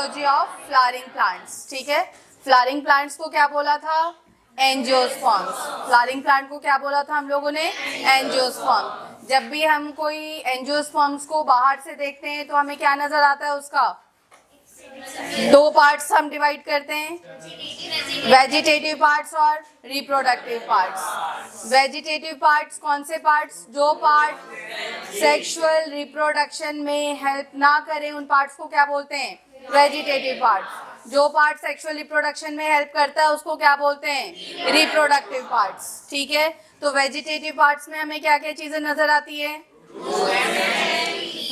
Morphology of flowering plants, ठीक है। Flowering plants को क्या बोला था? एंजियोस्पर्म्स। फ्लावरिंग प्लांट को क्या बोला था हम लोगों ने? एंजियोस्पर्म। जब भी हम कोई एंजियोस्पर्म्स को बाहर से देखते हैं तो हमें क्या नजर आता है? उसका दो पार्ट्स हम डिवाइड करते हैं, वेजिटेटिव पार्ट्स और रिप्रोडक्टिव पार्ट्स। वेजिटेटिव पार्ट्स कौन से पार्ट्स? जो पार्ट सेक्सुअल रिप्रोडक्शन में हेल्प ना करें उन पार्ट्स को क्या बोलते हैं? Vegetative parts. जो पार्ट सेक्सुअल रिप्रोडक्शन में हेल्प करता है उसको क्या बोलते हैं? रिप्रोडक्टिव पार्ट्स, ठीक है। तो वेजिटेटिव पार्ट्स में हमें क्या क्या चीजें नजर आती है?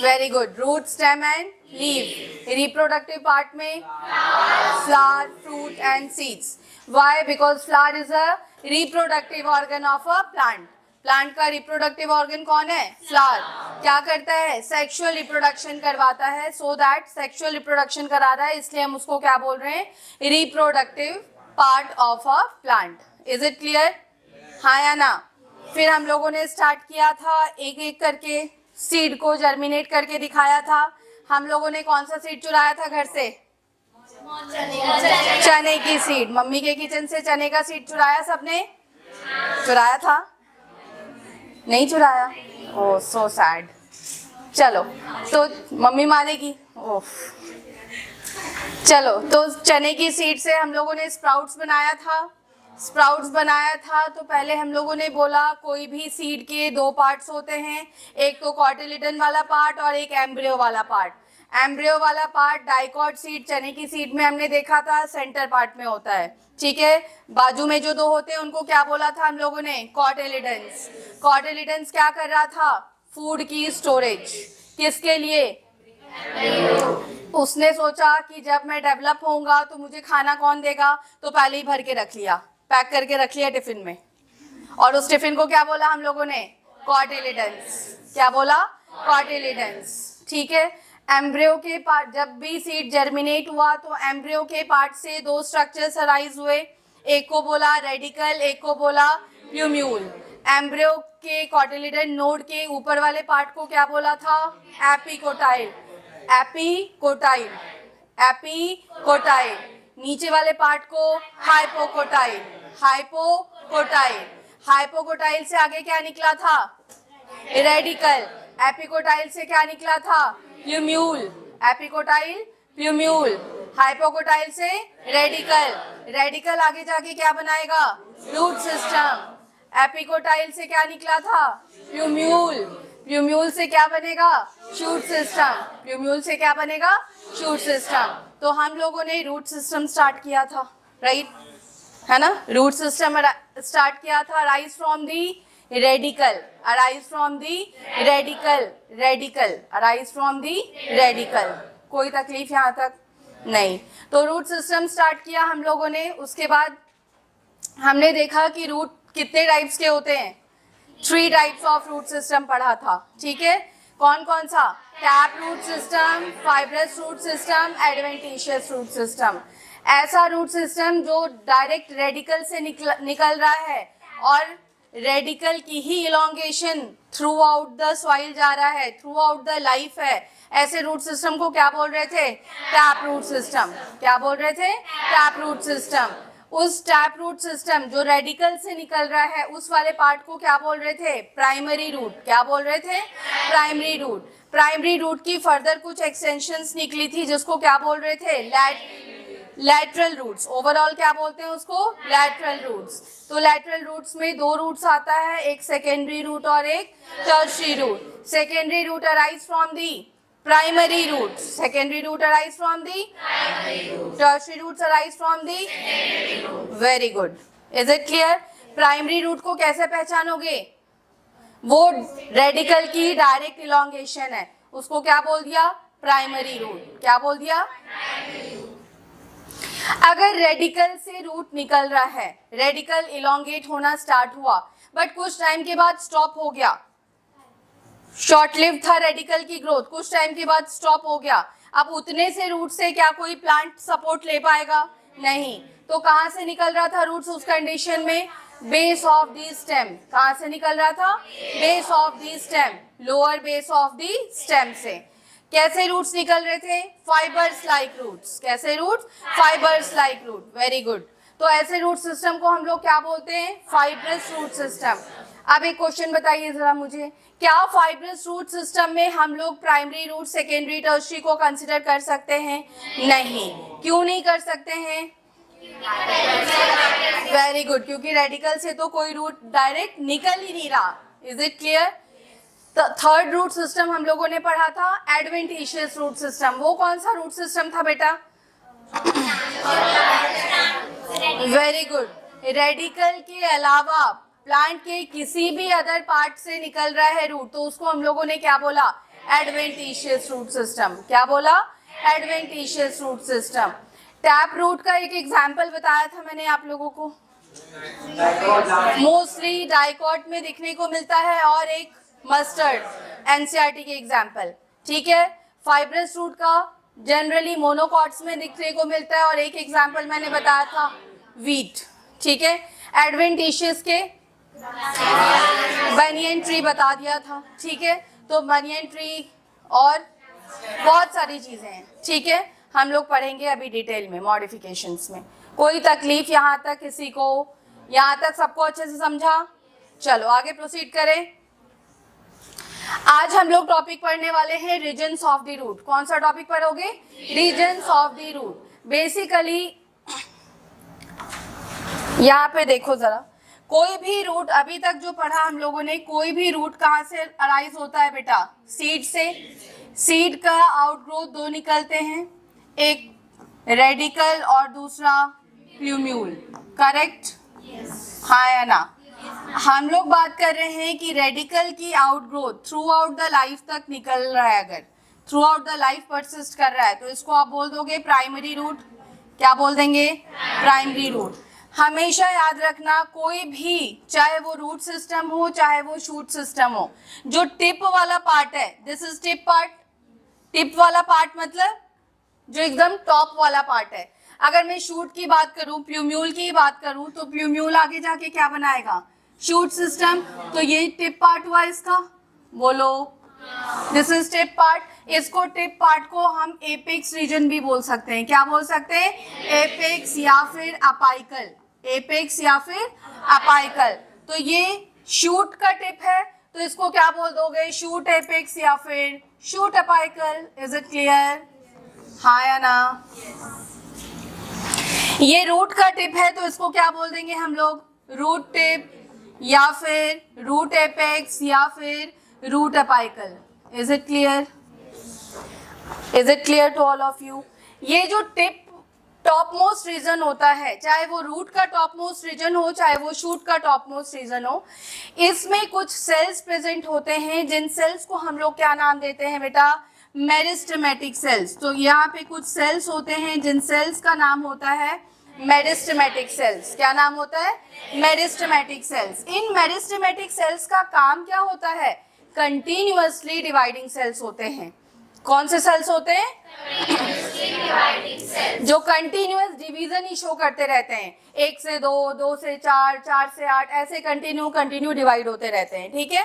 Very good, root, stem and leaf. Reproductive part में flower, fruit and seeds. Why? Because flower is a reproductive organ of a plant. Plant का रिप्रोडक्टिव ऑर्गन कौन है? फ्लावर। क्या करता है? सेक्सुअल रिप्रोडक्शन करवाता है। सो दैट सेक्सुअल रिप्रोडक्शन करा रहा है इसलिए हम उसको क्या बोल रहे हैं? Reproductive part of a plant. Is it clear? हाँ या ना? फिर हम लोगों ने स्टार्ट किया था एक एक करके सीड को जर्मिनेट करके दिखाया था। हम लोगों ने कौन सा सीड चुराया था घर से? चने की सीड। मम्मी के किचन से चने का सीड चुराया सबने? चुराया था? नहीं चुराया? ओह सो सैड। चलो तो मम्मी मानेगी। ओह चलो, तो चने की सीड से हम लोगों ने स्प्राउट्स बनाया था। स्प्राउट्स बनाया था तो पहले हम लोगों ने बोला कोई भी सीड के दो पार्ट्स होते हैं, एक तो कॉटिलिडन वाला पार्ट और एक एम्ब्रियो वाला पार्ट। एम्ब्रियो वाला पार्ट डाइकॉट सीड, चने की सीड में हमने देखा था सेंटर पार्ट में होता है, ठीक है। बाजू में जो दो होते हैं उनको क्या बोला था हम लोगों ने? कॉटिलिडन्स। कॉटिलिडन्स क्या कर रहा था? फूड की स्टोरेज। किसके लिए? उसने सोचा कि जब मैं डेवलप होऊंगा तो मुझे खाना कौन देगा, तो पहले ही भर के रख लिया, पैक करके रख लिया टिफिन में। और उस टिफिन को क्या बोला हम लोगों ने? कॉटिलिडन्स। क्या बोला? कॉटिलिडन्स, ठीक है। एम्ब्रियो के पार्ट, जब भी सीड जर्मिनेट हुआ तो एम्ब्रियो के पार्ट से दो स्ट्रक्चर्स अराइज हुए, एक को बोला रेडिकल, एक को बोला प्यूम्यूल। एम्ब्रियो के कॉटिलिडन नोड के ऊपर वाले पार्ट को क्या बोला था? एपिकोटाइल। Epicotyl, epicotyl. नीचे वाले पार्ट को हाइपोकोटाइल, हाइपोकोटाइल। हाइपोकोटाइल से आगे क्या निकला था? रेडिकल। एपिकोटाइल से क्या निकला था? प्यूम्यूल। एपिकोटाइल, प्यूम्यूल। हाइपोकोटाइल से रेडिकल। रेडिकल आगे जाके क्या बनाएगा? Root system. एपिकोटाइल से क्या निकला था? प्यूम्यूल। प्यूम्यूल से क्या बनेगा? Shoot system. प्यूम्यूल से क्या बनेगा? Shoot system. तो हम लोगों ने रूट सिस्टम स्टार्ट किया था, राइट, है ना? रूट सिस्टम स्टार्ट किया था, arise from the radical, arise from the radical, radical, arise from the radical. कोई तकलीफ यहाँ तक? नहीं। तो रूट सिस्टम स्टार्ट किया हम लोगों ने। उसके बाद हमने देखा कि रूट कितने टाइप्स के होते हैं? 3 टाइप्स ऑफ रूट सिस्टम पढ़ा था, ठीक है। कौन कौन सा? Tap root system, fibrous root system, adventitious root system. ऐसा रूट सिस्टम जो डायरेक्ट रेडिकल से निकल रहा है और रेडिकल की ही elongation throughout the soil जा रहा है, थ्रू आउट द लाइफ है। ऐसे रूट सिस्टम को क्या बोल रहे थे? Tap root system. क्या बोल रहे थे? Tap root system. उस टैप रूट सिस्टम जो रेडिकल से निकल रहा है उस वाले पार्ट को क्या बोल रहे थे? Primary root. क्या बोल रहे थे? Primary root. प्राइमरी रूट की फर्दर कुछ एक्सटेंशंस निकली थी जिसको क्या बोल रहे थे? Lateral roots. ओवरऑल क्या बोलते हैं उसको? Lateral roots. तो लैटरल रूट्स में दो रूट्स आता है, एक सेकेंडरी रूट और एक tertiary root. Secondary root arise from the primary root, secondary root arise from the primary root, tertiary roots arise from the secondary root. Very good. Is it clear? Primary root को कैसे पहचानोगे? वो radical की direct elongation है, उसको क्या बोल दिया? Primary root. क्या बोल दिया? अगर रेडिकल से रूट निकल रहा है, रेडिकल इलोंगेट होना स्टार्ट हुआ बट कुछ टाइम के बाद स्टॉप हो गया, शॉर्ट लिव था रेडिकल की ग्रोथ, कुछ टाइम के बाद स्टॉप हो गया, अब उतने से रूट से क्या कोई प्लांट सपोर्ट ले पाएगा? नहीं। तो कहाँ से निकल रहा था रूट्स उस कंडीशन में? Base of the stem. कहाँ से निकल रहा था? Base of the stem, lower base of the stem से। कैसे रूट्स निकल रहे थे? Fibres like roots. कैसे roots? Fibres like root. Very good. तो ऐसे रूट सिस्टम को हम लोग क्या बोलते हैं? Fibrous root system. अब एक क्वेश्चन बताइए जरा मुझे, क्या फाइब्रस रूट सिस्टम में हम लोग प्राइमरी रूट, सेकेंडरी, टर्शियरी को कंसिडर कर सकते हैं? नहीं। क्यों नहीं कर सकते हैं? वेरी गुड, क्योंकि रेडिकल से तो कोई रूट डायरेक्ट निकल ही नहीं रहा। Is it clear? Third root system हम लोगों ने पढ़ा था एडवेंटिशियस रूट सिस्टम। वो कौन सा रूट सिस्टम था बेटा? Very good. रेडिकल के अलावा प्लांट के किसी भी अदर पार्ट से निकल रहा है रूट, तो उसको हम लोगों ने क्या बोला? Adventitious root system. क्या बोला? Adventitious root system. Tap root का एक एग्जाम्पल बताया था मैंने आप लोगों को, मोस्टली डाइकॉट में दिखने को मिलता है, और एक मस्टर्ड, एनसीईआरटी के एग्जाम्पल। ठीक है। फाइब्रस रूट का जनरली मोनोकॉट्स में दिखने को मिलता है, और एक एग्जाम्पल मैंने बताया था वीट। ठीक है। एडवेंटिशियस के बनियन ट्री बता दिया था। ठीक है। तो बनियन ट्री और बहुत सारी चीजें हैं। ठीक है। हम लोग पढ़ेंगे अभी डिटेल में मॉडिफिकेशंस में। कोई तकलीफ यहाँ तक किसी को? यहाँ तक सबको अच्छे से समझा? चलो आगे प्रोसीड करें। आज हम लोग टॉपिक पढ़ने वाले हैं रीजन्स ऑफ द रूट। कौन सा टॉपिक पढ़ोगे? Reasons of the root. Basically यहाँ पे देखो जरा, कोई भी रूट अभी तक जो पढ़ा हम लोगों ने, कोई भी रूट कहाँ से अराइज होता है बेटा? सीड से। सीड का आउटग्रोथ दो निकलते हैं, एक रेडिकल और दूसरा प्लूम्यूल। करेक्ट? हाँ या ना? हम लोग बात कर रहे हैं कि रेडिकल की outgrowth through out the life तक निकल रहा है। अगर through out the life persist कर रहा है तो इसको आप बोल दोगे प्राइमरी रूट। क्या बोल देंगे? Primary root. हमेशा याद रखना, कोई भी, चाहे वो रूट सिस्टम हो चाहे वो शूट सिस्टम हो, जो टिप वाला पार्ट है, this is tip part. Tip वाला पार्ट मतलब जो एकदम टॉप वाला पार्ट है। अगर मैं शूट की बात करूं, प्लूम्यूल की बात करूं, तो प्लूम्यूल आगे जाके क्या बनाएगा? Shoot system. तो ये टिप पार्ट हुआ इसका। बोलो, दिस इज टिप पार्ट। इसको टिप पार्ट को हम एपेक्स रीजन भी बोल सकते हैं। क्या बोल सकते हैं? एपेक्स या फिर अपाइकल। एपेक्स या फिर अपाइकल। तो ये शूट का टिप है, तो इसको क्या बोल दोगे? शूट एपेक्स या फिर shoot apical. Is it clear? हाँ या ना? ये रूट का टिप है, तो इसको क्या बोल देंगे हम लोग? रूट टिप या फिर रूट एपेक्स या फिर root apical. Is it clear? Is it clear to all of you? ये जो टिप टॉप मोस्ट रीजन होता है, चाहे वो रूट का टॉप मोस्ट रीजन हो चाहे वो शूट का टॉप मोस्ट रीजन हो, इसमें कुछ सेल्स प्रेजेंट होते हैं, जिन सेल्स को हम लोग क्या नाम देते हैं बेटा? Meristematic cells. तो यहाँ पे कुछ सेल्स होते हैं जिन सेल्स का नाम होता है मेरिस्टेमेटिक सेल्स। क्या नाम होता है? Meristematic cells. इन मेरिस्टेमेटिक सेल्स का काम क्या होता है? कंटिन्यूअसली डिवाइडिंग सेल्स होते हैं। कौन से सेल्स होते हैं? जो कंटिन्यूअस डिवीजन ही शो करते रहते हैं, 1 से 2, 2 से 4, 4 से 8, ऐसे कंटिन्यू डिवाइड होते रहते हैं। ठीक है।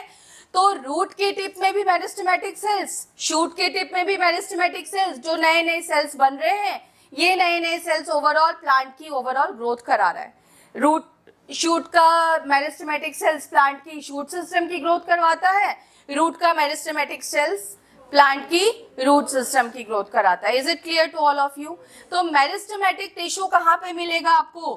तो रूट के टिप में भी मेरिस्टेमेटिक सेल्स, शूट के टिप में भी मेरिस्टेमेटिक सेल्स। जो नए नए सेल्स बन रहे हैं, ये नए नए सेल्स ओवरऑल प्लांट की ओवरऑल ग्रोथ करा रहा है। रूट शूट का मेरिस्टेमेटिक सेल्स प्लांट की शूट सिस्टम की ग्रोथ करवाता है, रूट का मेरिस्टेमेटिक सेल्स प्लांट की रूट सिस्टम की ग्रोथ कराता है। Is it clear to all of you? तो मेरिस्टेमेटिक टिश्यू कहाँ पे मिलेगा आपको?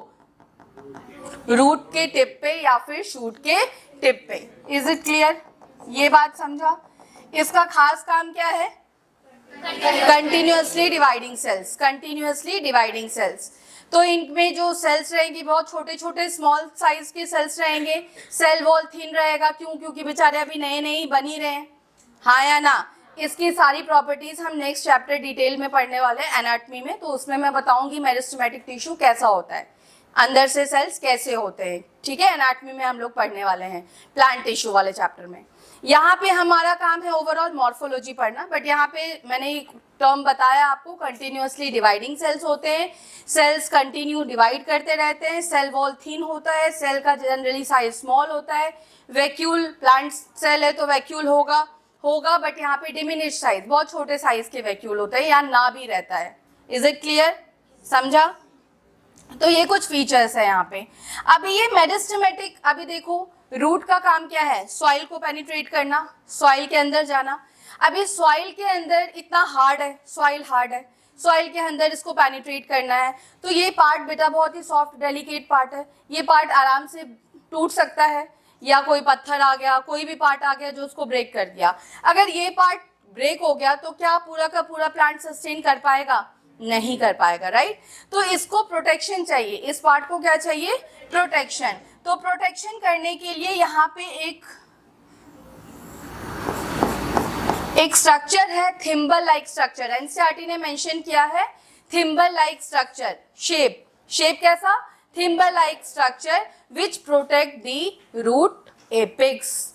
रूट के टिप पे या फिर शूट के टिप पे। Is it clear? ये बात समझा? इसका खास काम क्या है? Continuously dividing sales. Continuously dividing sales. तो इनमें जो सेल्स रहेंगी बहुत छोटे छोटे स्मॉल साइज के सेल्स रहेंगे। सेल वॉल थिन रहेगा। क्यों? क्योंकि बेचारे अभी नए नए बन ही रहे हैं। हाँ या ना? इसकी सारी प्रॉपर्टीज हम नेक्स्ट चैप्टर डिटेल में पढ़ने वाले हैं एनाटॉमी में, तो उसमें मैं बताऊंगी मेरिस्टेमेटिक टिश्यू कैसा होता है, अंदर से सेल्स कैसे होते हैं। ठीक है। एनाटॉमी में हम लोग पढ़ने वाले हैं प्लांट टिश्यू वाले चैप्टर में। यहाँ पे हमारा काम है ओवरऑल मॉर्फोलॉजी पढ़ना, बट यहाँ पे मैंने एक टर्म बताया आपको, कंटिन्यूअसली डिवाइडिंग सेल्स होते हैं। सेल्स कंटिन्यू डिवाइड करते रहते हैं। सेल वॉल थिन होता है। सेल का जनरली साइज स्मॉल होता है। वैक्यूल, प्लांट सेल है तो वैक्यूल होगा। होगा, बट यहाँ पे डिमिनिश साइज, बहुत छोटे साइज के वैक्यूल होते हैं, यहाँ ना भी रहता है। Is it clear? समझा? तो ये कुछ फीचर्स है यहाँ पे। अभी ये मेरिस्टेमेटिक, अभी देखो रूट का काम क्या है? सॉइल को पेनिट्रेट करना, सॉइल के अंदर जाना। अभी सॉइल के अंदर इतना हार्ड है, सॉइल हार्ड है, सॉइल के अंदर इसको पेनिट्रेट करना है, तो ये पार्ट बेटा बहुत ही सॉफ्ट डेलिकेट पार्ट है, ये पार्ट आराम से टूट सकता है, या कोई पत्थर आ गया, कोई भी पार्ट आ गया जो उसको ब्रेक कर दिया। अगर ये पार्ट ब्रेक हो गया तो क्या पूरा का पूरा प्लांट सस्टेन कर पाएगा? नहीं कर पाएगा, राइट? तो इसको प्रोटेक्शन चाहिए, इस पार्ट को क्या चाहिए? प्रोटेक्शन। तो प्रोटेक्शन करने के लिए यहाँ पे एक स्ट्रक्चर है, थिम्बल लाइक स्ट्रक्चर। एनसीईआरटी ने मेंशन किया है थिम्बल लाइक स्ट्रक्चर, शेप कैसा? Thimble like structure which protect the root apex.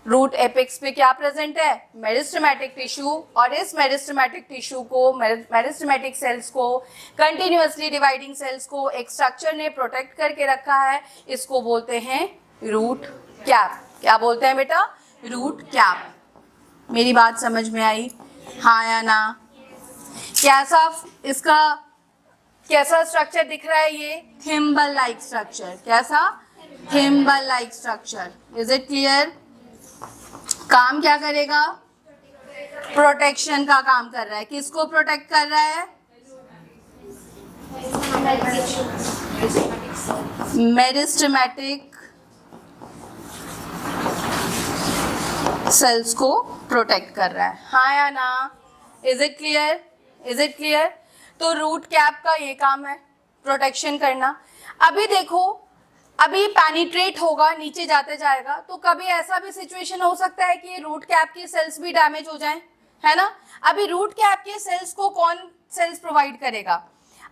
Root apex पे क्या प्रेजेंट है? मेरिस्टेमेटिक टिश्यू, और इस मेरिस्टेमेटिक टिश्यू को, मेरिस्टेमेटिक सेल्स को, कंटिन्यूअसली डिवाइडिंग सेल्स को एक स्ट्रक्चर ने प्रोटेक्ट करके रखा है, इसको बोलते हैं रूट कैप। क्या बोलते हैं बेटा? Root cap. मेरी बात समझ में आई? हाँ या ना? कैसा स्ट्रक्चर दिख रहा है ये? Thimble like structure. कैसा? Thimble like structure. Is it clear? काम क्या करेगा? प्रोटेक्शन का काम कर रहा है। किसको प्रोटेक्ट कर रहा है? मेरिस्टेमेटिक सेल्स को प्रोटेक्ट कर रहा है। हाँ या ना? Is it clear? Is it clear? तो रूट कैप का ये काम है, प्रोटेक्शन करना। अभी देखो, अभी पेनिट्रेट होगा, नीचे जाते जाएगा, तो कभी ऐसा भी सिचुएशन हो सकता है कि रूट कैप की सेल्स भी डैमेज हो जाएं, है ना? अभी रूट कैप के सेल्स को कौन सेल्स प्रोवाइड करेगा?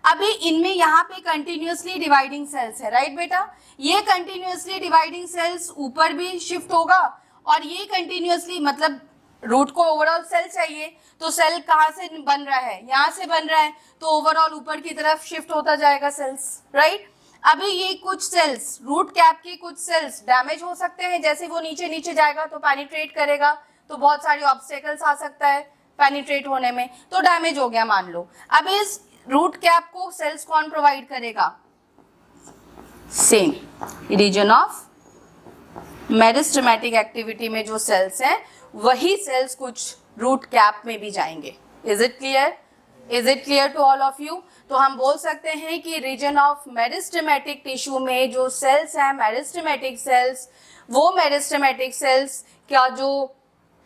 अभी इनमें यहाँ पे कंटिन्यूअसली डिवाइडिंग सेल्स है, राइट बेटा? ये कंटिन्यूअसली डिवाइडिंग सेल्स ऊपर भी शिफ्ट होगा, और ये कंटिन्यूअसली, मतलब रूट को ओवरऑल सेल चाहिए, तो सेल कहाँ से बन रहा है? यहाँ से बन रहा है, तो ओवरऑल ऊपर की तरफ शिफ्ट होता जाएगा सेल्स, राइट? अभी ये कुछ सेल्स, रूट कैप के कुछ सेल्स डैमेज हो सकते हैं, जैसे वो नीचे नीचे जाएगा तो पेनिट्रेट करेगा, तो बहुत सारे ऑब्स्टेकल्स आ सकता है पेनिट्रेट होने में, तो डैमेज हो गया मान लो। अब इस रूट कैप को सेल्स कौन प्रोवाइड करेगा? Same region of meristematic activity में जो सेल्स हैं, वही सेल्स कुछ रूट कैप में भी जाएंगे। Is it clear? Is it clear to all of you? तो हम बोल सकते हैं कि रीजन ऑफ मेरिस्टेमेटिक टिश्यू में जो सेल्स हैं, मेरिस्टेमेटिक सेल्स, वो मेरिस्टेमेटिक सेल्स क्या जो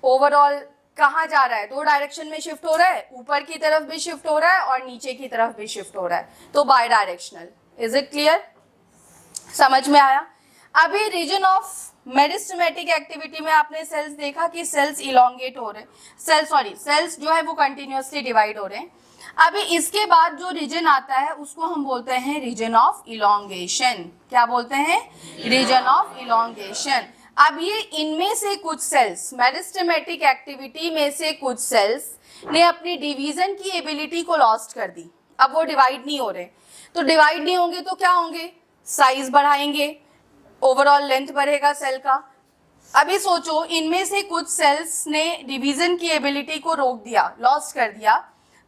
ओवरऑल कहाँ जा रहा है? दो डायरेक्शन में शिफ्ट हो रहा है, ऊपर की तरफ भी शिफ्ट हो रहा है और नीचे की तरफ भी शिफ्ट हो रहा है, तो bidirectional. Is it clear? समझ में आया? अभी रीजन ऑफ मेरिस्टेमेटिक एक्टिविटी में आपने सेल्स देखा कि सेल्स इलोंगेट हो रहे हैं, सेल्स जो है वो कंटिन्यूअसली डिवाइड हो रहे हैं। अभी इसके बाद जो रीजन आता है उसको हम बोलते हैं रीजन ऑफ इलोंगेशन। क्या बोलते हैं? Region of elongation. अब ये इनमें से कुछ सेल्स, मेरिस्टेमेटिक एक्टिविटी में से कुछ सेल्स ने अपनी डिवीजन की एबिलिटी को लॉस्ट कर दी। अब वो डिवाइड नहीं हो रहे, तो डिवाइड नहीं होंगे तो क्या होंगे? साइज बढ़ाएंगे, ओवरऑल लेंथ बढ़ेगा सेल का। अभी सोचो, इनमें से कुछ सेल्स ने डिवीजन की एबिलिटी को रोक दिया, लॉस्ट कर दिया,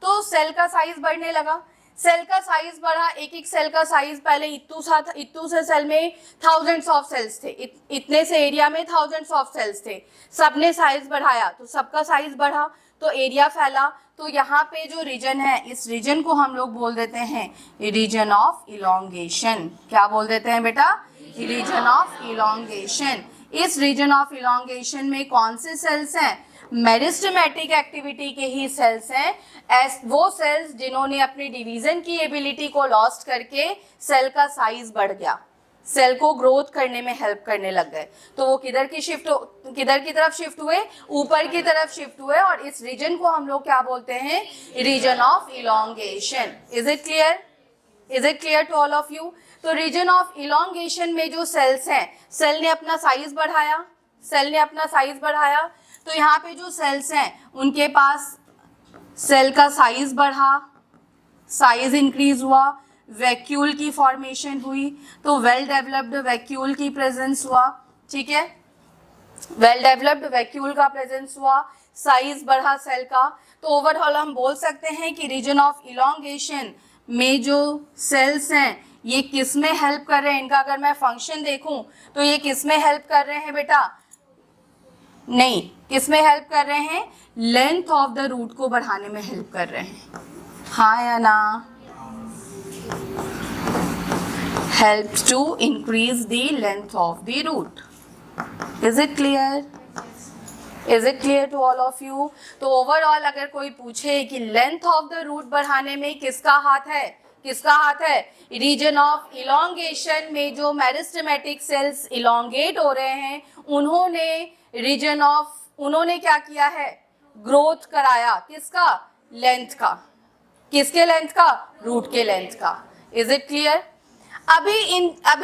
तो सेल का साइज बढ़ने लगा। सेल का साइज बढ़ा, एक एक सेल का साइज पहले इतू से सेल में थाउजेंड्स ऑफ सेल्स थे, इतने से एरिया में थाउजेंड्स ऑफ सेल्स थे, सबने साइज बढ़ाया तो सबका साइज बढ़ा, तो एरिया फैला। तो यहाँ पे जो रीजन है, इस रीजन को हम लोग बोल देते हैं रीजन ऑफ इलोंगेशन। क्या बोल देते हैं बेटा? Region of elongation. इस रीजन ऑफ इलोंगेशन में कौन से सेल्स हैं? मेरिस्टेमेटिक एक्टिविटी के ही सेल्स हैं, वो सेल्स जिन्होंने अपनी डिवीजन की एबिलिटी को लॉस्ट करके सेल का साइज बढ़ गया, सेल को ग्रोथ करने में हेल्प करने लग गए, तो वो किधर की तरफ शिफ्ट हुए? ऊपर की तरफ शिफ्ट हुए, और इस रीजन को हम लोग क्या बोलते हैं? Region of elongation. Is it clear? Is it clear to all of you? तो रीजन ऑफ इलोंगेशन में जो सेल्स हैं, सेल ने अपना साइज बढ़ाया, तो यहाँ पे जो सेल्स हैं उनके पास सेल का साइज बढ़ा, साइज इंक्रीज हुआ, वैक्यूल की फॉर्मेशन हुई, तो वेल डेवलप्ड वैक्यूल की प्रेजेंस हुआ, ठीक है, वेल डेवलप्ड वैक्यूल का प्रेजेंस हुआ, साइज बढ़ा सेल का। तो ओवरऑल हम बोल सकते हैं कि रीजन ऑफ इलॉन्गेशन में जो सेल्स हैं ये किस में हेल्प कर रहे हैं, इनका अगर मैं फंक्शन देखूं तो ये किस में हेल्प कर रहे हैं बेटा, नहीं, किस में हेल्प कर रहे हैं, लेंथ ऑफ द रूट को बढ़ाने में हेल्प कर रहे हैं, हाँ या ना, helps to increase the length of the root. Is it clear? Is it clear to all of you? तो ओवरऑल अगर कोई पूछे कि लेंथ ऑफ द रूट बढ़ाने में किसका हाथ है, किसका हाथ है, रीजन ऑफ इलॉन्गेशन में जो मेरिस्टेमेटिक सेल्स इलॉन्गेट हो रहे हैं उन्होंने रीजन ऑफ, उन्होंने क्या किया है, ग्रोथ कराया, किसका, लेंथ का, किसके लेंथ का, रूट के लेंथ का। Is it clear? अभी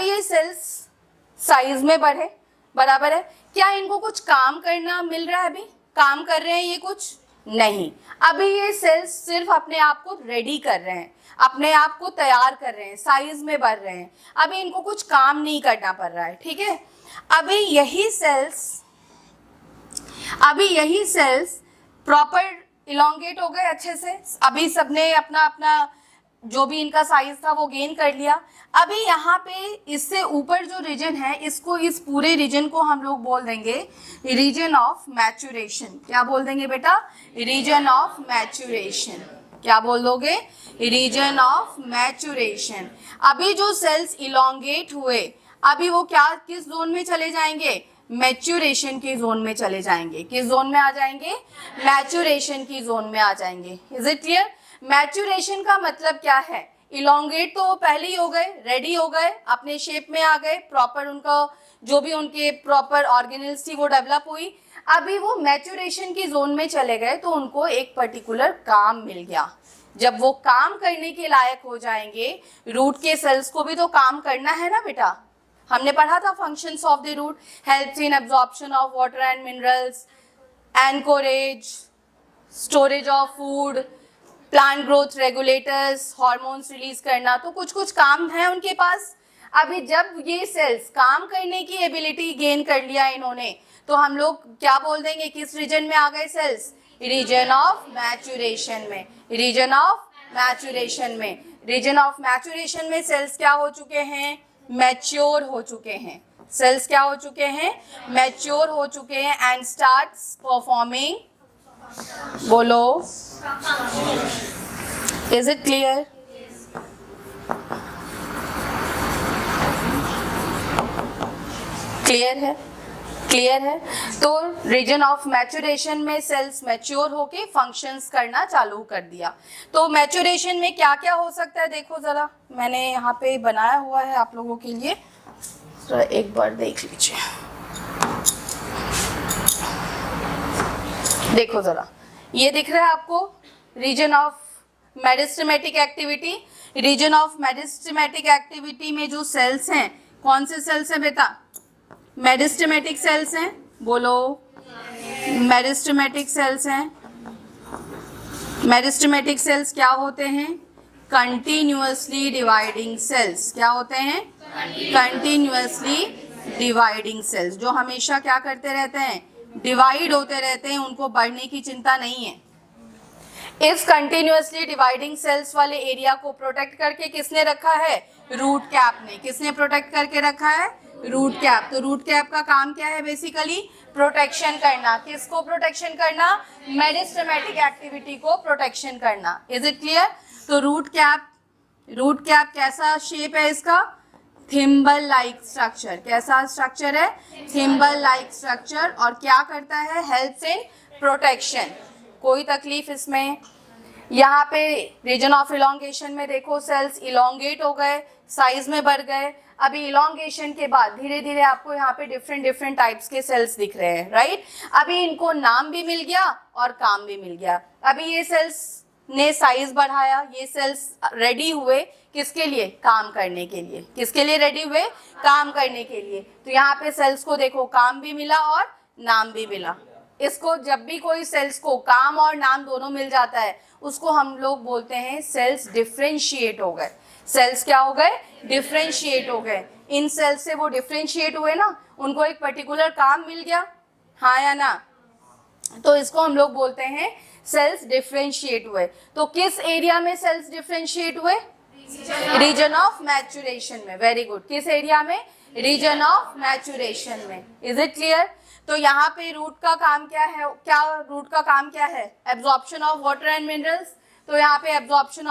ये सेल्स साइज में बढ़े, बराबर है, क्या इनको कुछ काम करना मिल रहा है, अभी काम कर रहे हैं ये कुछ नहीं, अभी ये सेल्स सिर्फ अपने आप को रेडी कर रहे हैं, अपने आप को तैयार कर रहे हैं, साइज में बढ़ रहे हैं, अभी इनको कुछ काम नहीं करना पड़ रहा है, ठीक है। अभी यही सेल्स प्रॉपर इलॉन्गेट हो गए अच्छे से, अभी सबने अपना अपना जो भी इनका साइज था वो गेन कर लिया। अभी यहाँ पे इससे ऊपर जो रीजन है, इसको, इस पूरे रीजन को हम लोग बोल देंगे रीजन ऑफ मैचुरेशन। क्या बोल देंगे बेटा, रीजन ऑफ मैचुरेशन। क्या बोल दोगे, रीजन ऑफ मैचुरेशन। अभी जो सेल्स इलॉन्गेट हुए, अभी वो क्या, किस जोन में चले जाएंगे, मैच्योरेशन की जोन में चले जाएंगे। किस जोन में आ जाएंगे, मैच्योरेशन की जोन में आ जाएंगे। Is it clear? मैच्योरेशन का मतलब क्या है, इलॉन्गेट तो पहले ही हो गए, रेडी हो गए, अपने शेप में आ गए, प्रॉपर उनका जो भी उनके प्रॉपर ऑर्गेनेल्स थी वो डेवलप हुई। अभी वो मैच्योरेशन की जोन में चले गए तो उनको एक पर्टिकुलर काम मिल गया। जब वो काम करने के लायक हो जाएंगे, रूट के सेल्स को भी तो काम करना है ना बेटा, हमने पढ़ा था functions of the root, helps in absorption of water and minerals, anchorage, storage of food, plant growth regulators, hormones release करना, तो कुछ कुछ काम है उनके पास। अभी जब ये सेल्स काम करने की एबिलिटी गेन कर लिया इन्होंने, तो हम लोग क्या बोल देंगे, किस रीजन में आ गए सेल्स, रीजन ऑफ मैचुरेशन में, रीजन ऑफ मैचुरेशन में। रीजन ऑफ मैचुरेशन में सेल्स क्या हो चुके हैं, मैच्योर हो चुके हैं, सेल्स क्या हो चुके हैं, मैच्योर हो चुके हैं, एंड स्टार्ट्स परफॉर्मिंग, बोलो, इज इट क्लियर? क्लियर है, क्लियर है। तो रीजन ऑफ मैच्योरेशन में सेल्स मैच्योर होके फंक्शंस करना चालू कर दिया। तो मैच्योरेशन में क्या क्या हो सकता है, देखो जरा, मैंने यहाँ पे बनाया हुआ है आप लोगों के लिए, तो एक बार देख लीजिए। देखो जरा, ये दिख रहा है आपको region of meristematic activity. Region of meristematic activity में जो सेल्स हैं, कौन से सेल्स हैं बेटा, मेरिस्टेमेटिक सेल्स हैं, बोलो, मेरिस्टेमेटिक सेल्स हैं। मेरिस्टेमेटिक सेल्स क्या होते हैं, कंटिन्यूअसली डिवाइडिंग सेल्स। क्या होते हैं, कंटिन्यूअसली डिवाइडिंग सेल्स, जो हमेशा क्या करते रहते हैं, डिवाइड होते रहते हैं, उनको बढ़ने की चिंता नहीं है। इस कंटिन्यूअसली डिवाइडिंग सेल्स वाले एरिया को प्रोटेक्ट करके किसने रखा है, रूट कैप ने। किसने प्रोटेक्ट करके रखा है, रूट कैप। तो रूट कैप का काम क्या है, बेसिकली प्रोटेक्शन करना। किसको प्रोटेक्शन करना, मेरिस्टेमेटिक एक्टिविटी को प्रोटेक्शन करना। Is it clear? तो रूट कैप कैसा शेप है इसका, थिम्बल लाइक स्ट्रक्चर। कैसा स्ट्रक्चर है, थिम्बल लाइक स्ट्रक्चर। और क्या करता है, हेल्प्स इन प्रोटेक्शन। कोई तकलीफ इसमें? यहाँ पे रीजन ऑफ इलॉन्गेशन में देखो, सेल्स इलॉन्गेट हो गए, साइज में बढ़ गए। अभी इलॉन्गेशन के बाद धीरे धीरे आपको यहाँ पे डिफरेंट टाइप्स के सेल्स दिख रहे हैं, राइट। अभी इनको नाम भी मिल गया और काम भी मिल गया। अभी ये सेल्स ने साइज बढ़ाया, ये सेल्स रेडी हुए किसके लिए, काम करने के लिए। किसके लिए रेडी हुए, काम करने के लिए। तो यहाँ पे सेल्स को देखो, काम भी मिला और नाम भी मिला। इसको जब भी कोई सेल्स को काम और नाम दोनों मिल जाता है, उसको हम लोग बोलते हैं सेल्स डिफरेंशिएट हो गए। सेल्स क्या हो गए, डिफरेंशिएट हो गए। इन सेल्स से वो डिफरेंशिएट हुए ना, उनको एक पर्टिकुलर काम मिल गया, हाँ या ना। तो इसको हम लोग बोलते हैं सेल्स डिफरेंशिएट हुए। तो किस एरिया में सेल्स डिफरेंशिएट हुए? रीजन ऑफ मैचुरेशन में। Very good. किस एरिया में? रीजन ऑफ मैचुरेशन में। Is it clear? तो यहाँ पे रूट का काम क्या है? रूट का काम क्या है? Absorption of water and minerals. तो यहाँ पे absorption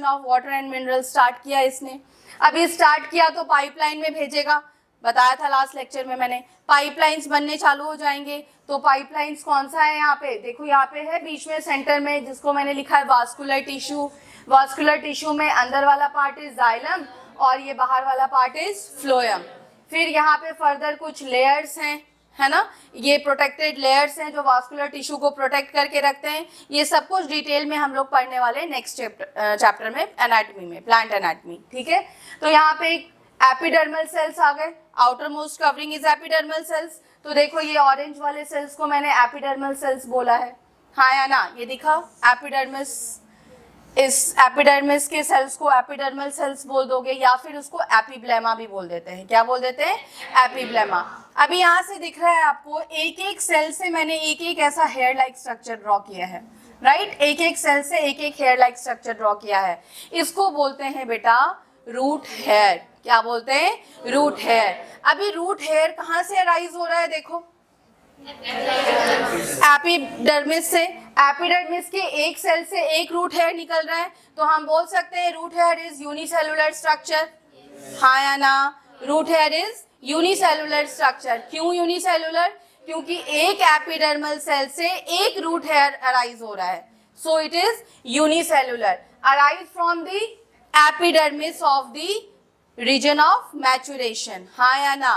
of water and minerals start किया इसने। अभी स्टार्ट किया तो पाइपलाइन में भेजेगा, बताया था लास्ट लेक्चर में मैंने। पाइपलाइंस बनने चालू हो जाएंगे। तो पाइपलाइंस कौन सा है यहाँ पे? देखो यहाँ पे है बीच में सेंटर में, जिसको मैंने लिखा है वास्कुलर टिश्यू। वास्कुलर टिश्यू में अंदर वाला पार्ट इज जाइलम और ये बाहर वाला पार्ट इज फ्लोएम। फिर यहाँ पे फर्दर कुछ लेयर्स हैं, है ना, ये प्रोटेक्टेड लेयर्स हैं जो वास्कुलर टिश्यू को प्रोटेक्ट करके रखते हैं। ये सब कुछ डिटेल में हम लोग पढ़ने वाले हैं नेक्स्ट चैप्टर में, एनाटॉमी में, प्लांट एनाटॉमी। ठीक है, तो यहाँ पे एपिडर्मल सेल्स आ गए। Outer most covering is epidermal cells. तो देखो ये ऑरेंज वाले सेल्स को मैंने एपिडर्मल सेल्स बोला है, हाँ या ना? ये दिखा एपिडर्मिस, इस एपिडर्मिस के सेल्स को एपिडर्मल सेल्स बोल दोगे, या फिर उसको एपिब्लेमा भी बोल देते हैं। क्या बोल देते हैं? एपिब्लेमा। अभी यहाँ से दिख रहा है आपको, एक एक सेल से मैंने एक एक ऐसा हेयर लाइक स्ट्रक्चर ड्रॉ किया है, राइट? एक एक सेल से एक एक हेयर लाइक स्ट्रक्चर ड्रॉ किया है। इसको बोलते हैं बेटा रूट हेयर। क्या बोलते हैं? Root hair. अभी रूट हेयर कहाँ से अराइज हो रहा है? देखो एपिडर्मिस से। एपिडर्मिस के एक सेल से एक रूट हेयर निकल रहा है, तो हम बोल सकते हैं root hair is unicellular structure, हाँ या ना? Root hair is unicellular structure. क्यों यूनिसेलुलर? क्योंकि एक एपिडर्मल सेल से एक रूट हेयर अराइज हो रहा है, so it is unicellular. Arise from the epidermis of the region of maturation, हाँ या ना?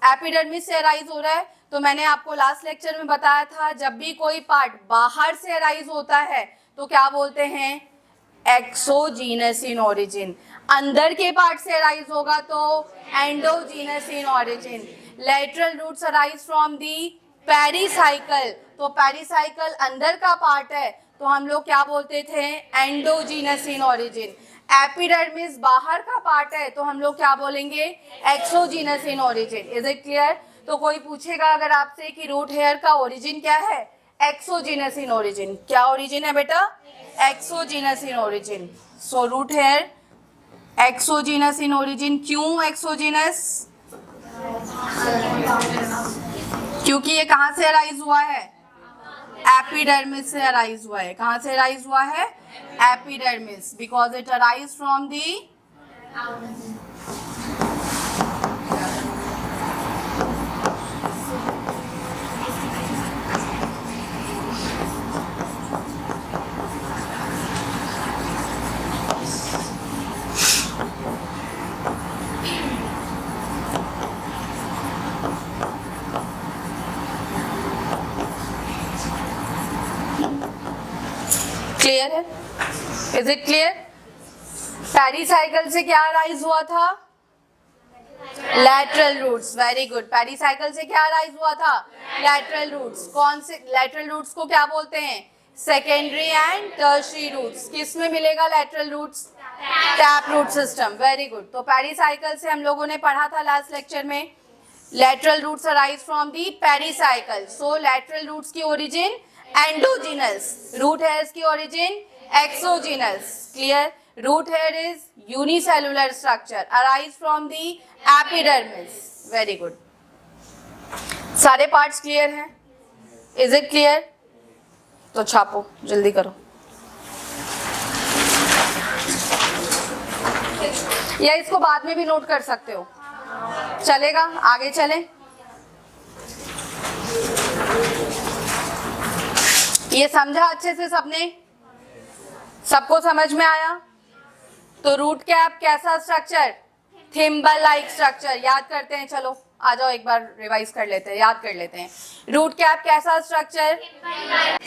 एपिडर्मिस से अराइज हो रहा है। तो मैंने आपको लास्ट लेक्चर में बताया था, जब भी कोई पार्ट बाहर से अराइज होता है तो क्या बोलते हैं? Exogenous in origin. अंदर के पार्ट से अराइज होगा तो endogenous in origin. Lateral roots arise from the pericycle. तो पेरिसाइकल अंदर का पार्ट है, तो हम लोग क्या बोलते थे? Endogenous in origin. एपिडर्मिस बाहर का पार्ट है, तो हम लोग क्या बोलेंगे? Exogenous in origin. Is it clear? तो कोई पूछेगा अगर आपसे कि रूट हेयर का ओरिजिन क्या है? Exogenous in origin. क्या ओरिजिन है बेटा? Exogenous in origin. So root hair exogenous in origin. क्यों एक्सोजीनस? क्योंकि ये कहाँ से अराइज हुआ है? एपिडर्मिस से अराइज हुआ है। कहाँ से अराइज हुआ है? Epidermis, because it arise from the clear है? Is it clear? पेरिसाइकल से क्या अराइज हुआ था? Lateral roots. Very good. Pericycle से क्या अराइज हुआ था? Lateral roots. कौन से लैटरल रूट्स को क्या बोलते हैं? Secondary and tertiary roots. किस में मिलेगा lateral roots? Tap root system. Very good. तो पेरिसाइकल से हम लोगों ने पढ़ा था लास्ट लेक्चर में, lateral roots arise from the pericycle. So lateral roots की ओरिजिन एंडोजीनस, रूट हेयर्स की origin exogenous. Clear? Root hair is unicellular structure, arise from the epidermis. Very good. सारे पार्ट्स क्लियर हैं? Is it clear? तो छापो, जल्दी करो। या इसको बाद में भी नोट कर सकते हो, चलेगा? आगे चलें। ये समझा अच्छे से सबने? सबको समझ में आया? तो रूट कैप कैसा स्ट्रक्चर? Thimble like structure. याद करते हैं, चलो आ जाओ एक बार रिवाइज कर लेते हैं, याद कर लेते हैं। रूट कैप कैसा स्ट्रक्चर?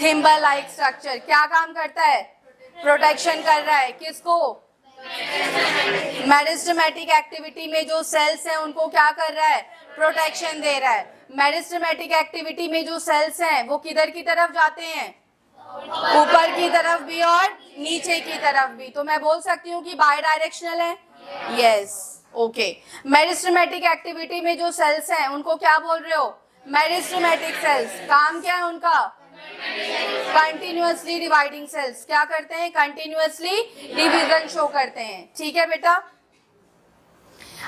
Thimble like structure. क्या काम करता है? प्रोटेक्शन कर रहा है। किसको? मेरिस्टेमेटिक एक्टिविटी में जो सेल्स हैं उनको क्या कर रहा है? प्रोटेक्शन दे रहा है। मेरिस्टेमेटिक एक्टिविटी में जो सेल्स हैं वो किधर की तरफ जाते हैं? ऊपर की तरफ भी और नीचे की तरफ भी। तो मैं बोल सकती हूँ कि बाय डायरेक्शनल है। Yes, okay. मेरिस्टेमेटिक एक्टिविटी में जो सेल्स हैं उनको क्या बोल रहे हो? मेरिस्टेमेटिक सेल्स काम क्या है उनका? कंटिन्यूअसली डिवाइडिंग सेल्स क्या करते हैं? कंटिन्यूअसली डिवीजन शो करते हैं। ठीक है बेटा,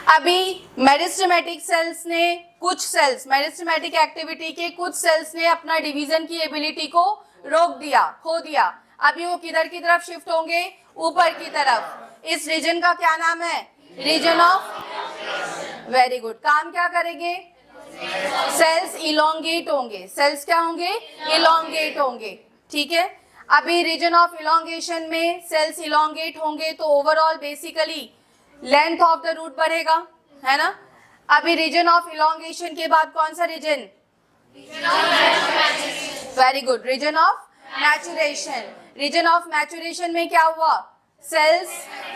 अभी मेरिस्टेमेटिक सेल्स ने कुछ सेल्स, मेरिस्टेमेटिक एक्टिविटी के कुछ सेल्स ने अपना डिवीजन की एबिलिटी को रोक दिया, खो दिया। अभी वो किधर की तरफ शिफ्ट होंगे? ऊपर की तरफ। इस रीजन का क्या नाम है? Region of, very good. काम क्या करेंगे? सेल्स इलोंगेट होंगे। सेल्स क्या होंगे? इलोंगेट होंगे। ठीक है, अभी रीजन ऑफ इलोंगेशन में सेल्स इलोंगेट होंगे तो overall basically length of the root बढ़ेगा, है ना। अभी रीजन ऑफ इलोंगेशन के बाद कौन सा रीजन? Very good, region of maturation. Region of maturation में क्या हुआ? सेल्स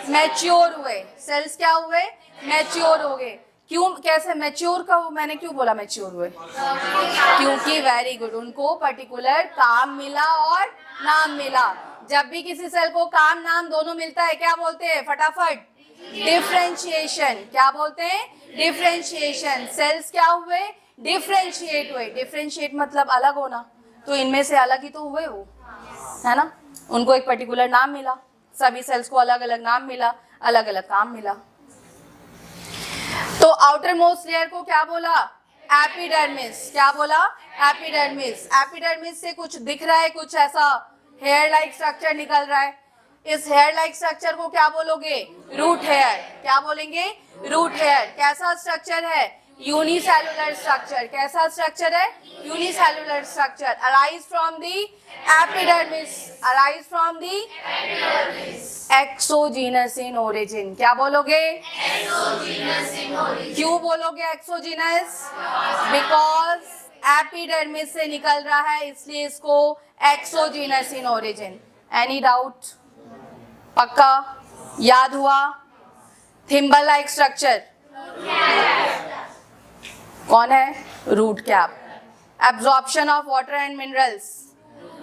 मैच्योर हुए। सेल्स क्या हुए? मैच्योर हो गए। क्यों, कैसे मैच्योर का? मैंने क्यों बोला मैच्योर हुए? क्योंकि वेरी गुड, उनको पर्टिकुलर काम मिला और नाम मिला। जब भी किसी सेल को काम नाम दोनों मिलता है क्या बोलते हैं? फटाफट, डिफरेंशिएशन। क्या बोलते हैं? डिफरेंशिएशन। सेल्स क्या हुए? डिफरेंशिएट हुए। डिफरेंशिएट मतलब अलग होना, तो इनमें से अलग ही तो हुए वो, है ना। उनको एक पर्टिकुलर नाम मिला, सभी सेल्स को अलग अलग नाम मिला, अलग अलग काम मिला। तो आउटर मोस्ट लेयर को क्या बोला? एपिडर्मिस। क्या बोला? एपिडर्मिस। एपिडर्मिस से कुछ दिख रहा है, कुछ ऐसा हेयर लाइक स्ट्रक्चर निकल रहा है। इस हेयर लाइक स्ट्रक्चर को क्या बोलोगे? Root hair. क्या बोलेंगे? Root hair. कैसा स्ट्रक्चर है? Unicellular structure. कैसा स्ट्रक्चर है? Unicellular structure. Arise from the epidermis. Arise from the exogenous in origin. क्या बोलोगे? Exogenous in origin. क्यों बोलोगे एक्सोजीनस? बिकॉज एपिडर्मिस से निकल रहा है, इसलिए इसको exogenous in origin. Any doubt? पक्का याद हुआ? थिम्बल लाइक स्ट्रक्चर कौन है? Root cap. Absorption of water and minerals,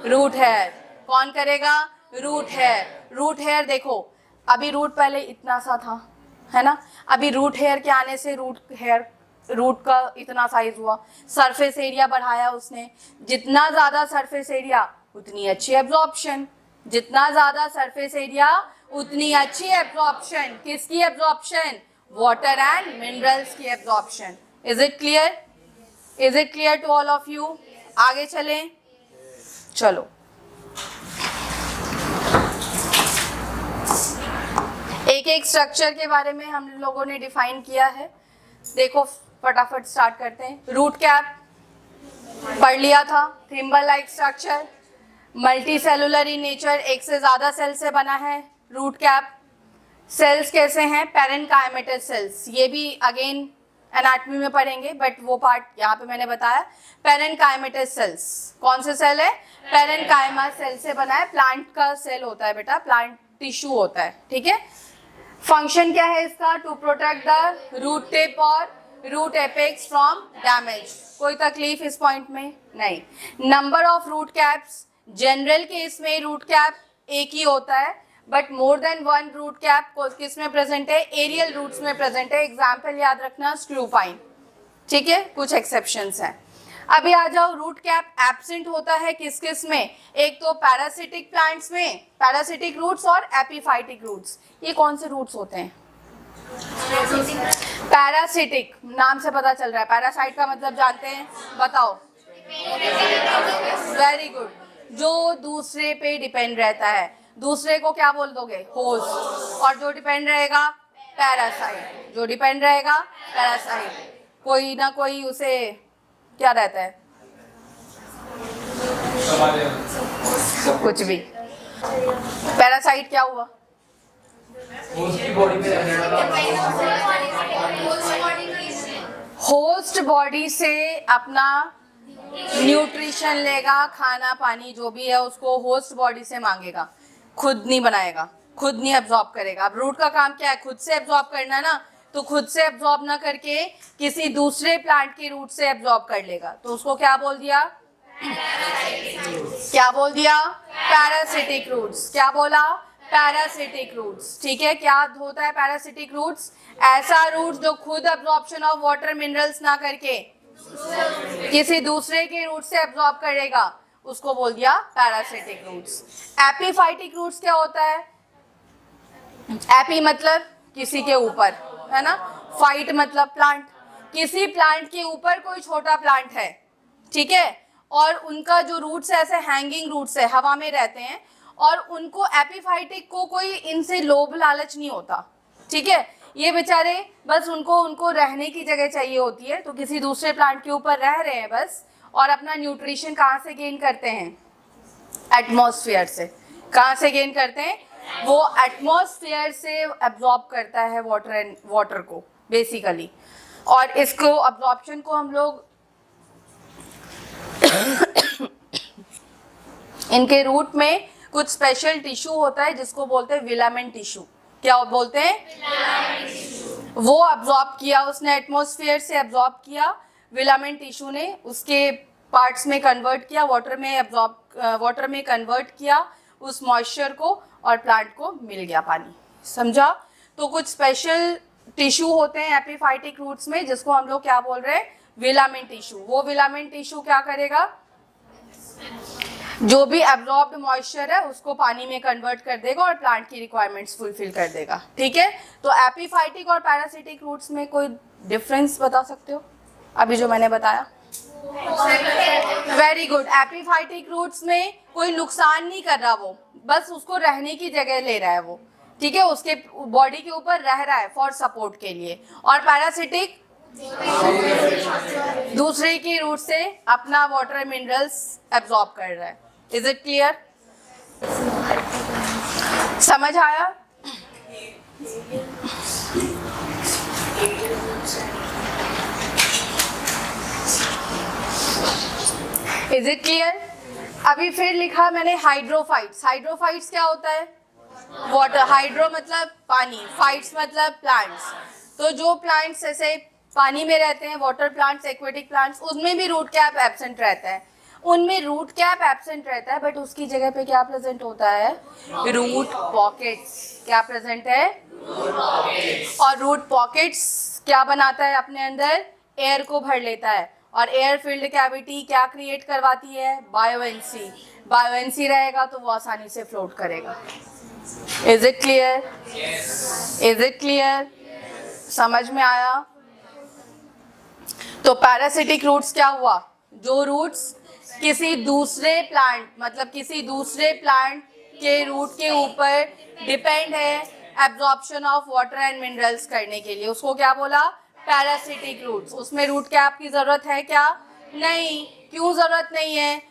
root hair. कौन करेगा? Root hair. रूट हेयर देखो, अभी रूट पहले इतना सा था, है ना। अभी रूट हेयर के आने से रूट का इतना साइज हुआ, सरफेस एरिया बढ़ाया उसने। जितना ज्यादा सरफेस एरिया उतनी अच्छी एब्जॉर्प्शन। जितना ज्यादा सरफेस एरिया उतनी अच्छी एब्जॉर्प्शन। किसकी एब्जॉर्प्शन? वाटर एंड मिनरल्स की absorption. Is it clear? Is it clear to all of you? आगे चलें, चलो। एक एक स्ट्रक्चर के बारे में हम लोगों ने डिफाइन किया है। देखो फटाफट स्टार्ट करते हैं। रूट कैप पढ़ लिया था, thimble like structure, multi cellular in nature, एक से ज्यादा सेल से बना है रूट कैप। सेल्स कैसे हैं? पैरेन्काइमेटस सेल्स, ये भी अगेन एनाटॉमी में पढ़ेंगे, बट वो पार्ट यहाँ पे मैंने बताया। पैरेन्काइमेटस सेल्स कौन से सेल है? पैरेन्काइमा सेल से बना है। प्लांट का सेल होता है बेटा, प्लांट टिश्यू होता है, ठीक है। फंक्शन क्या है इसका? To protect the root tip और रूट एपेक्स फ्रॉम डैमेज। कोई तकलीफ इस पॉइंट में नहीं। Number of root caps, general case में रूट कैप एक ही होता है, but more than one root cap किस में प्रेजेंट है? एरियल रूट्स में प्रेजेंट है। एग्जाम्पल याद रखना, स्क्रूपाइन, ठीक है। कुछ एक्सेप्शंस हैं। अभी आ जाओ, रूट कैप एब्सेंट होता है किस किस में? एक तो पैरासिटिक प्लांट्स में, पैरासिटिक रूट्स और एपिफाइटिक रूट्स। ये कौन से रूट्स होते हैं? पैरासिटिक, नाम से पता चल रहा है। पैरासाइट का मतलब जानते हैं? बताओ। वेरी गुड, जो दूसरे पे डिपेंड रहता है। दूसरे को क्या बोल दोगे? होस्ट। और जो डिपेंड रहेगा? पैरासाइट। जो डिपेंड रहेगा? पैरासाइट। कोई ना कोई उसे क्या रहता है? कुछ भी। पैरासाइट क्या हुआ? होस्ट बॉडी से अपना न्यूट्रिशन लेगा, खाना पानी जो भी है उसको होस्ट बॉडी से मांगेगा, खुद नहीं बनाएगा, खुद नहीं एब्जॉर्ब करेगा। अब रूट का काम क्या है? खुद से एब्जॉर्ब करना ना, तो खुद से एब्जॉर्ब ना करके किसी दूसरे प्लांट के रूट से एब्जॉर्ब कर लेगा, तो उसको क्या बोल दिया? क्या बोल दिया? Parasitic roots. क्या बोला? पैरासिटिक रूट्स, ठीक है। क्या होता है पैरासिटिक रूट्स? ऐसा रूट्स जो खुद एब्जॉर्प्शन ऑफ वाटर मिनरल्स ना करके किसी दूसरे के रूट से एब्जॉर्ब करेगा, उसको बोल दिया पैरासिटिक रूट्स। एपिफाइटिक रूट्स क्या होता है? एपी मतलब किसी के ऊपर, है ना, फाइट मतलब प्लांट, किसी प्लांट के ऊपर कोई छोटा प्लांट है, ठीक है, और उनका जो रूट्स है ऐसे हैंगिंग रूट्स है, हवा में रहते हैं, और उनको एपिफाइटिक को कोई इनसे लोभ लालच नहीं होता, ठीक है, ये बेचारे बस उनको रहने की जगह चाहिए होती है, तो किसी दूसरे प्लांट के ऊपर रह रहे हैं बस, और अपना न्यूट्रिशन कहाँ से गेन करते हैं? एटमॉस्फेयर से। कहाँ से गेन करते हैं? वो एटमॉस्फेयर से एब्जॉर्ब करता है वाटर को बेसिकली, और इसको अब्जॉर्प्शन को हम लोग इनके रूट में कुछ स्पेशल टिश्यू होता है जिसको बोलते हैं विलामेंट टिश्यू। क्या बोलते हैं? वो अब्जॉर्ब किया उसने, एटमॉस्फेयर से अब्जॉर्ब किया, विलामेंट टिश्यू ने उसके पार्ट्स में कन्वर्ट किया, वाटर में कन्वर्ट किया उस मॉइस्चर को, और प्लांट को मिल गया पानी। समझा? तो कुछ स्पेशल टिश्यू होते हैं एपिफाइटिक रूट्स में जिसको हम लोग क्या बोल रहे हैं? विलामेंट टिश्यू। वो विलामेंट टिश्यू क्या करेगा? जो भी एब्जॉर्ब्ड मॉइस्चर है उसको पानी में कन्वर्ट कर देगा और प्लांट की रिक्वायरमेंट्स फुलफिल कर देगा, ठीक है। तो एपिफाइटिक और पैरासिटिक रूट्स में कोई डिफरेंस बता सकते हो अभी जो मैंने बताया? Very good. एपिफाइटिक रूट्स में कोई नुकसान नहीं कर रहा, वो बस उसको रहने की जगह ले रहा है वो, ठीक है, उसके बॉडी के ऊपर रह रहा है फॉर सपोर्ट के लिए। और पैरासिटिक दूसरे की रूट से अपना वाटर मिनरल्स एब्जॉर्ब कर रहा है। Is it clear? समझ आया? Is it clear? अभी फिर लिखा मैंने हाइड्रोफाइट्स। हाइड्रोफाइट्स क्या होता है? वाटर। हाइड्रो मतलब पानी, फाइट्स मतलब प्लांट्स। तो जो प्लांट्स ऐसे पानी में रहते हैं, वाटर प्लांट्स, एक्वेटिक प्लांट्स, उसमें भी रूट कैप एब्सेंट रहता है। उनमें रूट कैप एब्सेंट रहता है, बट उसकी जगह पे क्या प्रेजेंट होता है? Root pockets. क्या प्रेजेंट है? और रूट पॉकेट्स क्या बनाता है अपने अंदर? एयर को भर लेता है, और एयर फील्ड कैविटी क्या क्रिएट करवाती है? बायोएंसी। बायोएंसी रहेगा तो वो आसानी से फ्लोट करेगा। Is it clear? Is it clear? समझ में आया? तो पैरासिटिक रूट्स क्या हुआ? जो रूट्स किसी दूसरे प्लांट, मतलब किसी दूसरे प्लांट के रूट के ऊपर डिपेंड है absorption of water and minerals करने के लिए, उसको क्या बोला? Parasitic roots. उसमें रूट कैप की जरूरत है क्या? नहीं। क्यों जरूरत नहीं है?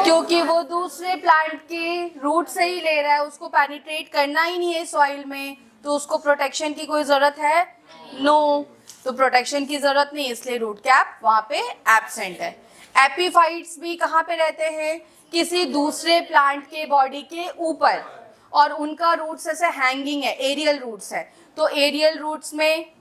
क्योंकि वो दूसरे प्लांट के रूट से ही ले रहा है, उसको पेनिट्रेट करना ही नहीं है सॉइल में, तो उसको प्रोटेक्शन की कोई जरूरत है? नो। तो प्रोटेक्शन की जरूरत नहीं, इसलिए रूट कैप वहां पे एब्सेंट है। एपिफाइट्स भी कहाँ पे रहते हैं? किसी दूसरे प्लांट के बॉडी के ऊपर, और उनका रूट्स ऐसे हैंगिंग है, एरियल रूट्स है। तो एरियल रूट्स में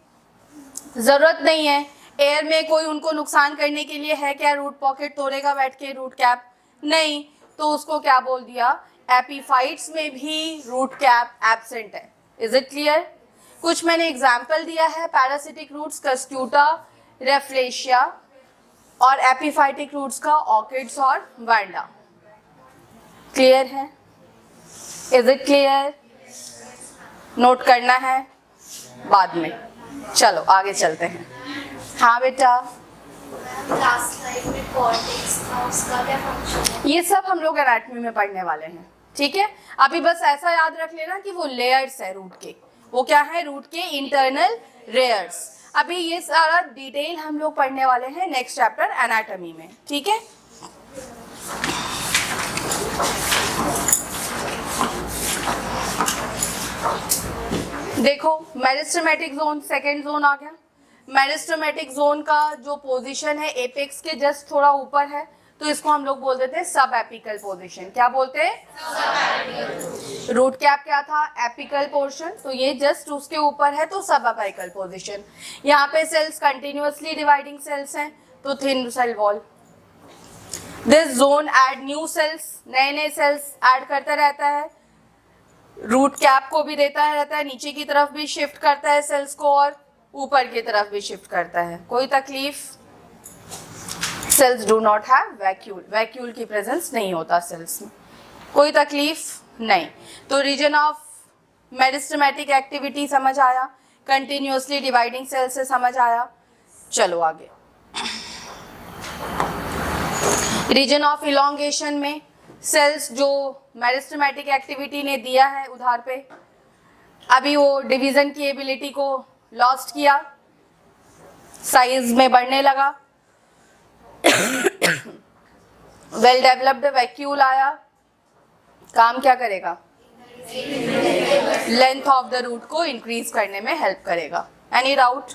जरूरत नहीं है, एयर में कोई उनको नुकसान करने के लिए है क्या? रूट पॉकेट तोड़ेगा बैठ के रूट कैप? नहीं। तो उसको क्या बोल दिया? एपिफाइट्स में भी रूट कैप एब्सेंट है। Is it clear? कुछ मैंने एग्जाम्पल दिया है पैरासिटिक रूट्स, कस्क्यूटा, रेफ्लेशिया, और एपिफाइटिक रूट्स का ऑर्किड्स और वैंडा। क्लियर है? Is it clear? नोट करना है बाद में। चलो आगे चलते हैं। हाँ बेटा, लास्ट स्लाइड में कॉर्टेक्स था, उसका क्या फंक्शन है? ये सब हम लोग एनाटॉमी में पढ़ने वाले हैं, ठीक है। अभी बस ऐसा याद रख लेना कि वो लेयर्स है रूट के। वो क्या है? रूट के इंटरनल लेयर्स। अभी ये सारा डिटेल हम लोग पढ़ने वाले हैं नेक्स्ट चैप्टर एनाटॉमी में, ठीक है। देखो, मेरिस्टेमेटिक जोन सेकेंड जोन आ गया। मेरिस्टेमेटिक जोन का जो पोजीशन है एपेक्स के जस्ट थोड़ा ऊपर है, तो इसको हम लोग बोल देते हैं सब एपिकल पोजीशन। क्या बोलते हैं? रूट कैप क्या था? एपिकल पोर्शन, तो ये जस्ट उसके ऊपर है, तो सब एपिकल पोजीशन। यहाँ पे सेल्स कंटिन्यूअसली डिवाइडिंग सेल्स हैं, तो thin cell wall. This zone add new cells, नए नए सेल्स ऐड करता रहता है, रूट कैप को भी देता रहता है, नीचे की तरफ भी शिफ्ट करता है सेल्स को, और ऊपर की तरफ भी शिफ्ट करता है। कोई तकलीफ? Sales do not have vacuole, vacuole की प्रेजेंस नहीं होता सेल्स में। कोई तकलीफ नहीं। तो रीजन ऑफ मेरिस्टेमेटिक एक्टिविटी समझ आया, कंटिन्यूअसली डिवाइडिंग सेल से समझ आया। चलो आगे, रीजन ऑफ इलोंगेशन में सेल्स जो मेरिस्टेमेटिक एक्टिविटी ने दिया है उधार पे, अभी वो डिवीजन की एबिलिटी को लॉस्ट किया, साइज में बढ़ने लगा, वेल डेवलप्ड वैक्यूल आया, काम क्या करेगा, लेंथ ऑफ द रूट को इंक्रीज करने में हेल्प करेगा। Any doubt?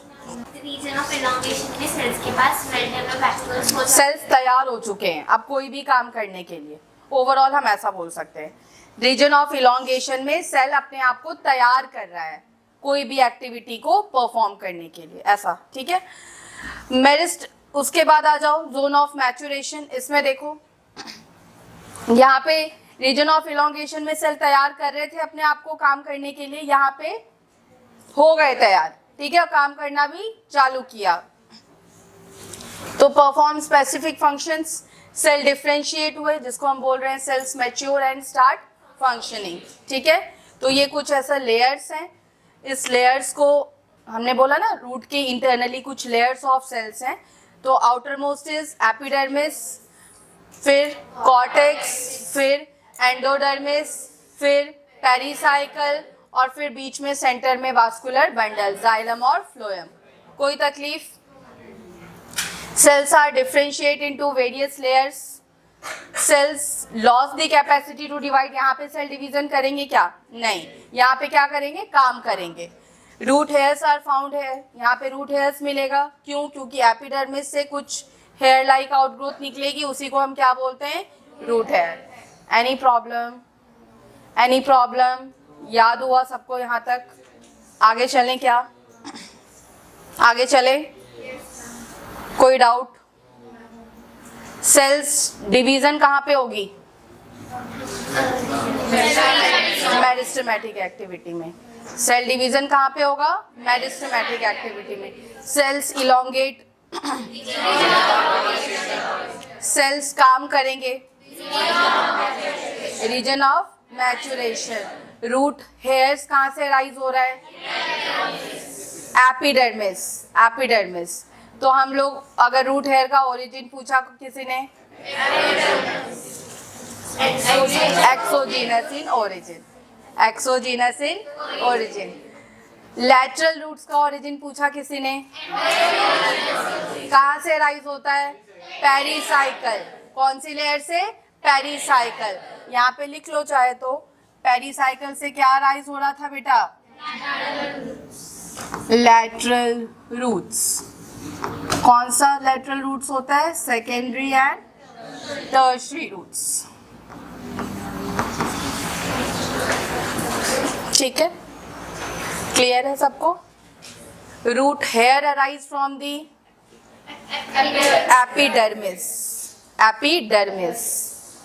Region of elongation में सेल्स के पास वेल डेवलप्ड वैक्यूल्स हो सेल्स तैयार हो चुके हैं अब कोई भी काम करने के लिए, ओवरऑल हम ऐसा बोल सकते हैं। रीजन ऑफ इलोंगेशन में सेल अपने आप को तैयार कर रहा है कोई भी एक्टिविटी को परफॉर्म करने के लिए, ऐसा, ठीक है। मेरिस्ट, उसके बाद आ जाओ जोन ऑफ मैचुरेशन। इसमें देखो यहाँ पे रीजन ऑफ इलोंगेशन में सेल तैयार कर रहे थे अपने आप को काम करने के लिए, यहाँ पे हो गए तैयार, ठीक है, काम करना भी चालू किया। तो perform specific functions, cell differentiate हुए जिसको हम बोल रहे हैं cells mature and start functioning, ठीक है। तो ये कुछ ऐसा लेयर्स हैं, इस लेयर्स को हमने बोला ना रूट के इंटरनली कुछ लेयर्स ऑफ सेल्स हैं। तो आउटर मोस्ट इज एपिडर्मिस, फिर कॉर्टेक्स, फिर एंडोडर्मिस, फिर पेरिसाइकल और फिर बीच में सेंटर में वास्कुलर बंडल, जाइलम और फ्लोएम। कोई तकलीफ? Cells are differentiate into various layers, cells lose the capacity to divide. यहाँ पे सेल डिवीजन करेंगे क्या? नहीं, यहाँ पे क्या करेंगे, काम करेंगे। रूट हेयर्स आर फाउंड है, यहाँ पे रूट हेयर्स मिलेगा, क्यों? क्योंकि एपिडर्मिस से कुछ हेयर लाइक आउटग्रोथ निकलेगी, उसी को हम क्या बोलते हैं, root hair. Any problem? Any problem? याद हुआ सबको यहाँ तक? आगे चलें क्या? आगे चले? कोई डाउट? सेल्स डिवीजन कहाँ पे होगी? मेरिस्टेमेटिक एक्टिविटी में। सेल डिवीजन कहाँ पे होगा? मेरिस्टेमेटिक एक्टिविटी में। सेल्स इलोंगेट, सेल्स काम करेंगे, region of maturation. Root hairs कहाँ से राइज हो रहा है? Epidermis, epidermis. तो हम लोग अगर रूट हेयर का ओरिजिन पूछा किसी ने, exogenous in origin, exogenous in origin. Lateral roots का ओरिजिन पूछा किसी ने, कहाँ से राइज होता है? पेरिसाइकल। कौन सी लेयर से? पेरिसाइकल। यहाँ पे लिख लो चाहे तो, पेरिसाइकल से क्या राइज हो रहा था बेटा? Lateral roots. कौन सा लैटरल रूट्स होता है? सेकेंडरी एंड टर्शियरी रूट्स, ठीक है, क्लियर है सबको? Root hair arise from the epidermis, epidermis.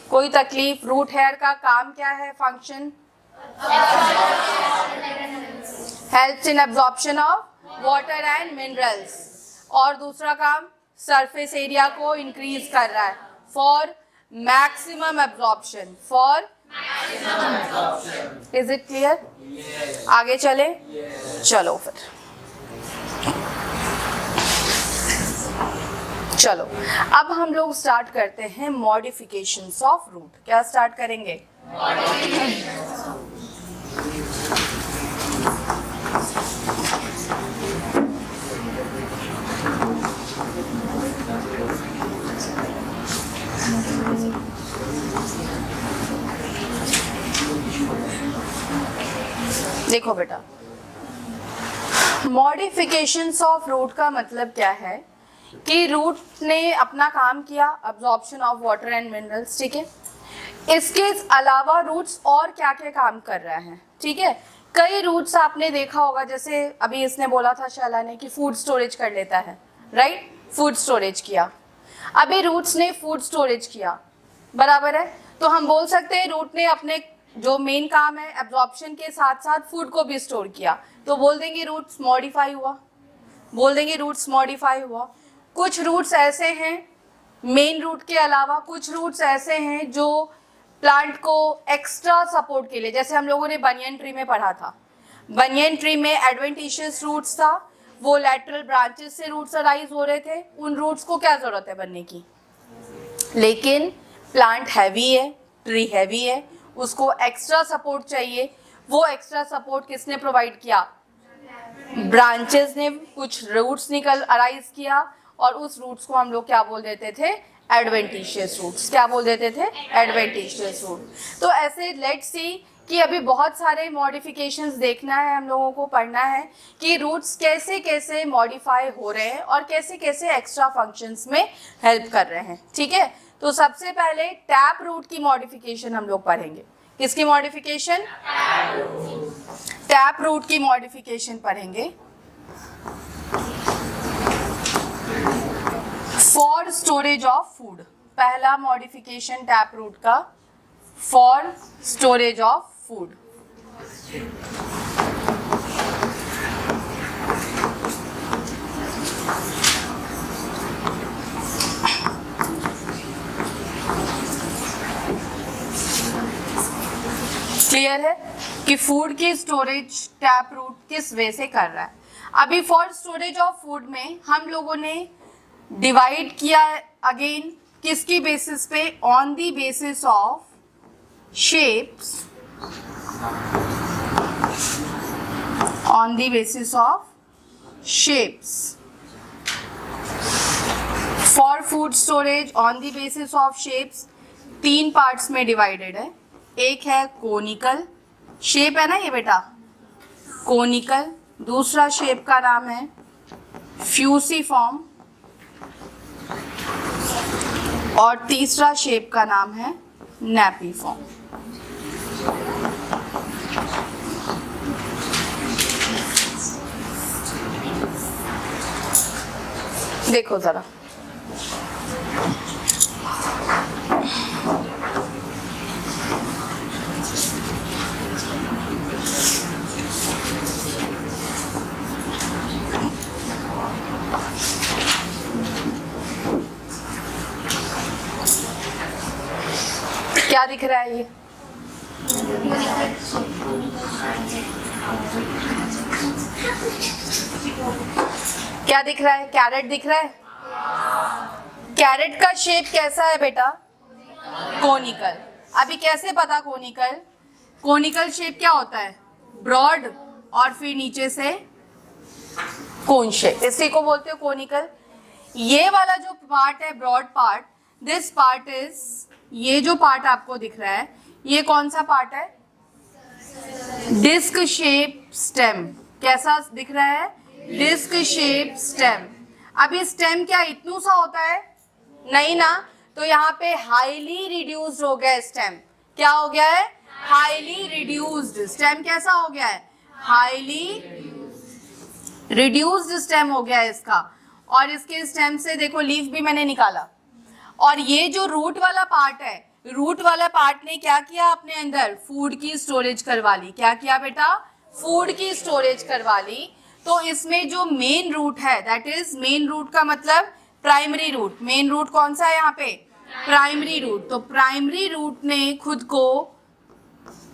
कोई तकलीफ? रूट हेयर का काम क्या है, function? Helps in absorption of water and minerals. और दूसरा काम सरफेस एरिया को इंक्रीज कर रहा है for maximum absorption, for is it clear? आगे चले? चलो फिर चलो अब हम लोग स्टार्ट करते हैं मॉडिफिकेशंस ऑफ रूट। क्या स्टार्ट करेंगे? देखो बेटा, मॉडिफिकेशंस ऑफ रूट का मतलब क्या है कि रूट ने अपना काम किया, absorption of water and minerals, ठीक है। इसके अलावा रूट्स और क्या क्या काम कर रहा है, ठीक है। कई रूट्स आपने देखा होगा, जैसे अभी इसने बोला था शैला ने कि फूड स्टोरेज कर लेता है, राइट, फूड स्टोरेज किया। अभी रूट्स ने फूड स्टोरेज किया, बराबर है, तो हम बोल सकते हैं रूट ने अपने जो मेन काम है एब्जॉर्प्शन के साथ साथ फूड को भी स्टोर किया, तो बोल देंगे रूट्स मॉडिफाई हुआ, बोल देंगे रूट्स मॉडिफाई हुआ। कुछ रूट्स ऐसे हैं मेन रूट के अलावा कुछ रूट्स ऐसे हैं जो प्लांट को एक्स्ट्रा सपोर्ट के लिए, जैसे हम लोगों ने बनियन ट्री में पढ़ा था, बनियन ट्री में एडवेंटिशियस रूट्स था, वो लैटरल ब्रांचेस से रूट्स अराइज हो रहे थे, उन रूट्स को क्या जरूरत है बनने की, लेकिन प्लांट हैवी है, ट्री हैवी है, उसको एक्स्ट्रा सपोर्ट चाहिए, वो एक्स्ट्रा सपोर्ट किसने प्रोवाइड किया, ब्रांचेस ने कुछ रूट्स निकल अराइज किया, और उस रूट्स को हम लोग क्या बोल देते थे, एडवेंटिशियस रूट्स, क्या बोल देते थे, एडवेंटिशियस रूट। तो ऐसे लेट्स सी कि अभी बहुत सारे मॉडिफिकेशंस देखना है, हम लोगों को पढ़ना है कि रूट्स कैसे कैसे मॉडिफाई हो रहे हैं और कैसे कैसे एक्स्ट्रा फंक्शंस में हेल्प कर रहे हैं, ठीक है। तो सबसे पहले टैप रूट की मॉडिफिकेशन हम लोग पढ़ेंगे। किसकी मॉडिफिकेशन, टैप रूट की मॉडिफिकेशन पढ़ेंगे। फॉर स्टोरेज ऑफ फूड, पहला मॉडिफिकेशन टैप रूट का, for storage of food. Clear है कि फूड की स्टोरेज टैप रूट किस वे से कर रहा है। अभी फॉर स्टोरेज ऑफ फूड में हम लोगों ने डिवाइड किया अगेन किसकी बेसिस पे, on the basis of shapes, on the basis of shapes. For food storage on the basis of shapes, 3 parts में डिवाइडेड है। एक है कोनिकल शेप, है ना ये बेटा, कोनिकल। दूसरा शेप का नाम है फ्यूसीफॉर्म, और तीसरा शेप का नाम है नैपीफॉर्म। देखो जरा, क्या दिख रहा है ये, क्या दिख रहा है, कैरेट दिख रहा है। कैरेट का शेप कैसा है बेटा, कोनिकल। अभी कैसे पता कोनिकल, कोनिकल शेप क्या होता है, ब्रॉड और फिर नीचे से कोन शेप, इसी को बोलते हो कोनिकल। ये वाला जो पार्ट है broad part, this part is, ये जो पार्ट आपको दिख रहा है ये कौन सा पार्ट है, डिस्क शेप स्टेम। कैसा दिख रहा है, डिस्क शेप स्टेम। अभी स्टेम क्या इतनू सा होता है, नहीं ना, तो यहाँ पे हाईली रिड्यूस्ड हो गया स्टेम। क्या हो गया है, हाईली रिड्यूस्ड स्टेम। कैसा हो गया है, हाईली रिड्यूस्ड स्टेम हो गया है इसका। और इसके स्टेम से देखो लीफ भी मैंने निकाला। और ये जो रूट वाला पार्ट है, रूट वाला पार्ट ने क्या किया, अपने अंदर फूड की स्टोरेज करवा ली। क्या किया बेटा, फूड की स्टोरेज करवा ली। तो इसमें जो मेन रूट है, दैट इज मेन रूट का मतलब प्राइमरी रूट। मेन रूट कौन सा है यहाँ पे, प्राइमरी रूट। तो प्राइमरी रूट ने खुद को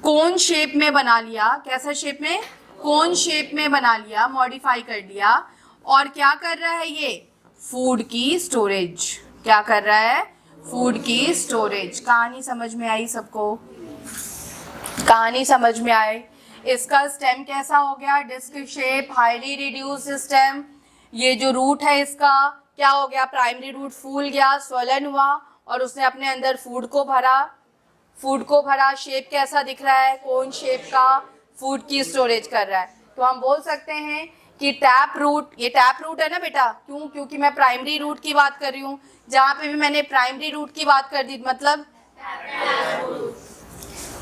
कोन शेप में बना लिया। कैसा शेप में, कोन शेप में बना लिया, मॉडिफाई कर लिया। और क्या कर रहा है ये, फूड की स्टोरेज। क्या कर रहा है, फूड की स्टोरेज। कहानी समझ में आई सबको, कहानी समझ में आए। इसका स्टेम कैसा हो गया, disc shape, highly reduced stem. ये जो रूट है इसका क्या हो गया, प्राइमरी रूट फूल गया, स्वलन हुआ और उसने अपने अंदर फूड को भरा। फूड को भरा, शेप कैसा दिख रहा है, कोन शेप का, फूड की स्टोरेज कर रहा है। तो हम बोल सकते हैं कि टैप रूट, ये टैप रूट है ना बेटा, क्यों, क्योंकि मैं प्राइमरी रूट की बात कर रही हूँ। जहाँ पे भी मैंने प्राइमरी रूट की बात कर दी मतलब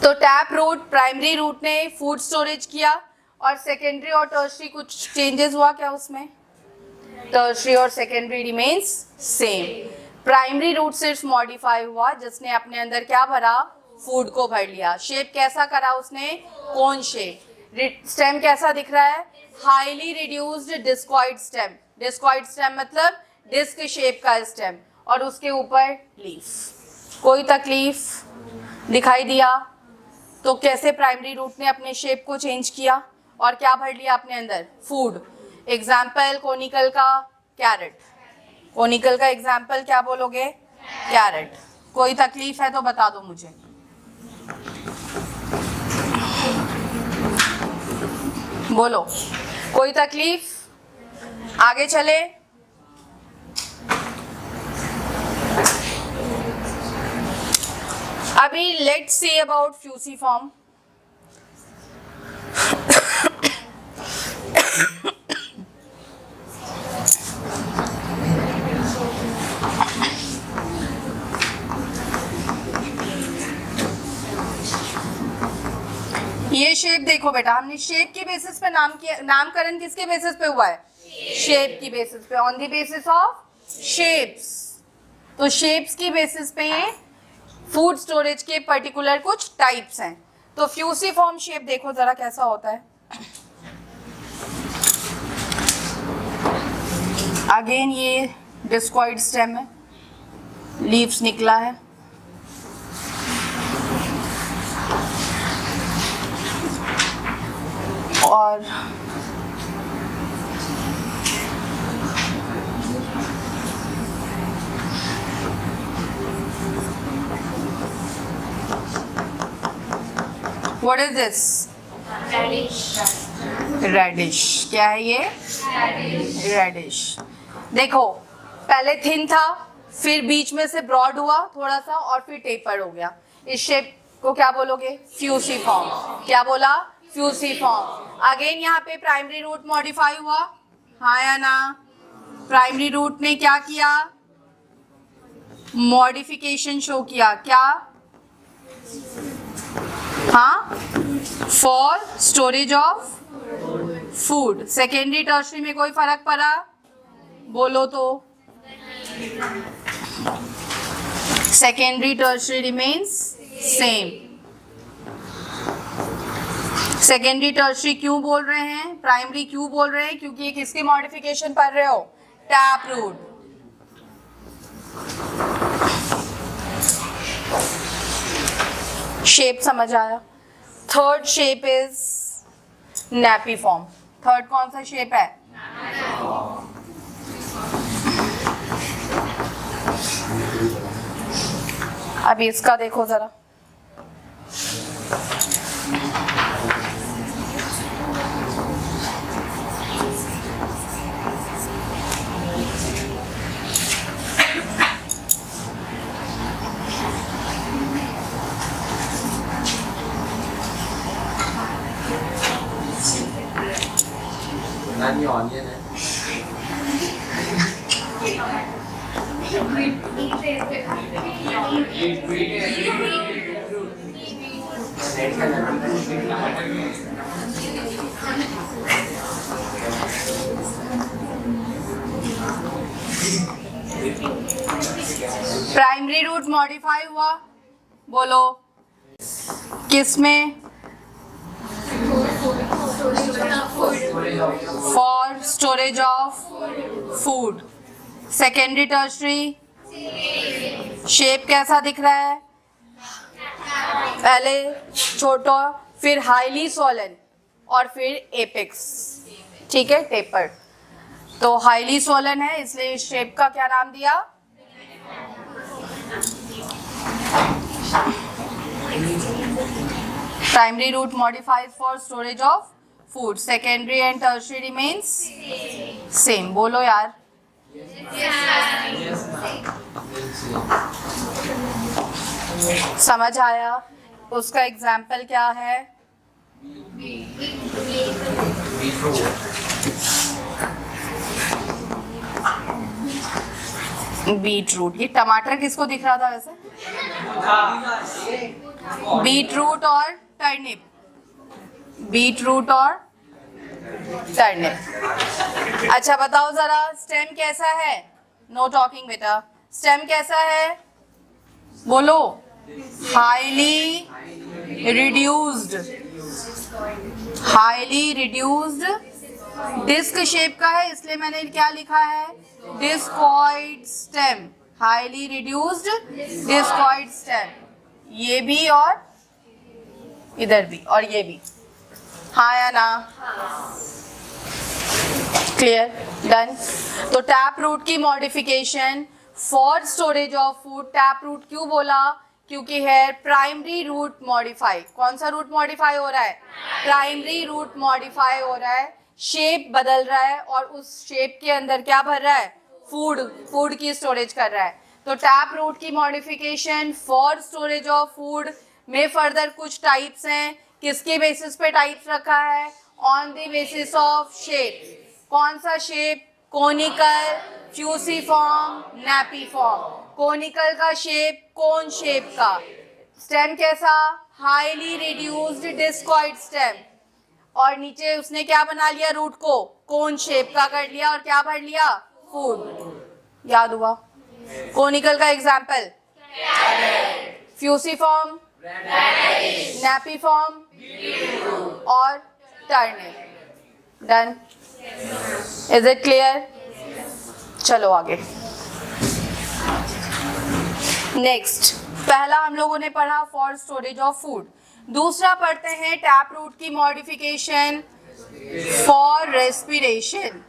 तो टैप रूट, प्राइमरी रूट ने फूड स्टोरेज किया। और सेकेंडरी और टर्शरी कुछ चेंजेस हुआ क्या उसमें, टर्शरी और secondary remains same. Primary root सिर्फ मॉडिफाई हुआ, जिसने अपने अंदर क्या भरा, फूड को भर लिया। शेप कैसा करा उसने, कोन शेप। स्टेम कैसा दिख रहा है, highly reduced discoid stem. Discoid stem मतलब डिस्क शेप का स्टेम। और उसके ऊपर लीफ। कोई तकलीफ दिखाई दिया? तो कैसे प्राइमरी रूट ने अपने शेप को चेंज किया और क्या भर लिया अपने अंदर? फूड। एग्जाम्पल कोनिकल का कैरेट। कोनिकल का एग्जाम्पल क्या बोलोगे? कैरेट। कोई तकलीफ है तो बता दो मुझे। बोलो, कोई तकलीफ? आगे चले। अभी लेट्स सी अबाउट फ्यूसिफॉर्म। ये शेप देखो बेटा, हमने शेप के बेसिस पे नामकरण किसके बेसिस पे हुआ है? शेप की बेसिस पे, on the basis of shapes. तो शेप्स की बेसिस पे ये फूड स्टोरेज के पर्टिकुलर कुछ टाइप्स हैं। तो फ्यूसिफॉर्म शेप देखो जरा कैसा होता है। अगेन ये डिस्कॉइड स्टेम है, लीव्स निकला है, और व्हाट इज दिस? रेडिश। क्या है ये? रेडिश। देखो, पहले थिन था, फिर बीच में से ब्रॉड हुआ थोड़ा सा, और फिर टेपर हो गया। इस शेप को क्या बोलोगे? फ्यूसिफॉर्म। क्या बोला? फ्यूसिफॉर्म। अगेन यहाँ पे प्राइमरी रूट मॉडिफाई हुआ, हाँ या ना? प्राइमरी रूट ने क्या किया? मॉडिफिकेशन शो किया। क्या? हाँ, for storage of food. Secondary tertiary में कोई फर्क पड़ा? बोलो तो। Secondary tertiary remains same. Secondary tertiary क्यों बोल रहे हैं, प्राइमरी क्यों बोल रहे हैं? क्योंकि ये किसकी मॉडिफिकेशन पढ़ रहे हो? Tap root. शेप समझ आया? Third shape is nappy form. Third कौन सा शेप है? अभी इसका देखो जरा। Nani onion है? प्राइमरी रूट मॉडिफाई हुआ, बोलो किसमें? For storage of food. Secondary tertiary shape कैसा दिख रहा है? पहले छोटा, फिर हाईली स्वॉलन, और फिर एपेक्स। ठीक है, टेपर। तो हाईली स्वॉलन है, इसलिए इस शेप का क्या नाम दिया? Primary root modifies for storage of food. Secondary and tertiary remains same. बोलो यार। समझ आया? उसका एग्जाम्पल क्या है? Beet root. ये टमाटर किसको दिख रहा था वैसे? बीट रूट और टर्निप। बीट रूट और टर्निप। अच्छा बताओ जरा, स्टेम कैसा है? नो टॉकिंग बेटा। स्टेम कैसा है? बोलो। Highly reduced. Highly reduced disc shape का है, इसलिए मैंने क्या लिखा है? Discoid stem. Highly reduced discoid stem, ये भी और इधर भी और ये भी, हाँ या ना? Clear, done. तो टैप रूट की modification for storage of food, tap root क्यों बोला? क्योंकि है प्राइमरी रूट मॉडिफाई। कौन सा रूट मॉडिफाई हो रहा है? प्राइमरी रूट मॉडिफाई हो रहा है, शेप बदल रहा है और उस शेप के अंदर क्या भर रहा है? फूड की स्टोरेज कर रहा है। तो टैप रूट की modification for storage of food में फर्दर कुछ टाइप्स हैं। किसके बेसिस पे टाइप्स रखा है? On the basis of shape. कौन सा shape? Conical, fusiform, napiform. Conical का शेप कोन शेप का, स्टेम कैसा? हाईली रिड्यूस्ड डिस्कॉइड स्टेम, और नीचे उसने क्या बना लिया? रूट को कोन शेप का कर लिया और क्या भर लिया? फूड। याद हुआ? कोनिकल का एग्जाम्पल फ्यूसीफॉर्म, नैपीफॉर्म और turnip. Done, is it clear? चलो आगे। नेक्स्ट, पहला हम लोगों ने पढ़ा फॉर स्टोरेज ऑफ फूड। दूसरा पढ़ते हैं टैप रूट की मॉडिफिकेशन फॉर रेस्पिरेशन।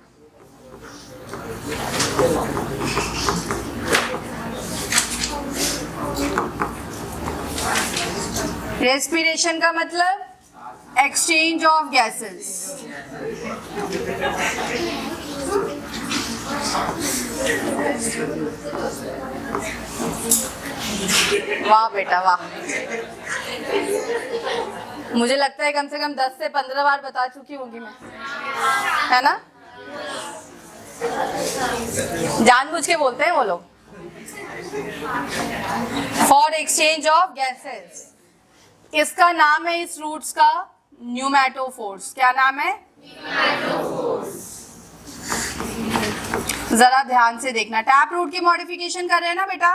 रेस्पिरेशन का मतलब एक्सचेंज ऑफ गैसेस। वाह बेटा वाह, मुझे लगता है कम से कम 10 से 15 बार बता चुकी होंगी मैं, है ना? जानबूझ के बोलते हैं वो लोग। For exchange of gases. इसका नाम है इस रूट्स का न्यूमैटोफोर्स। क्या नाम है? जरा ध्यान से देखना। टैप रूट की मॉडिफिकेशन कर रहे हैं ना बेटा?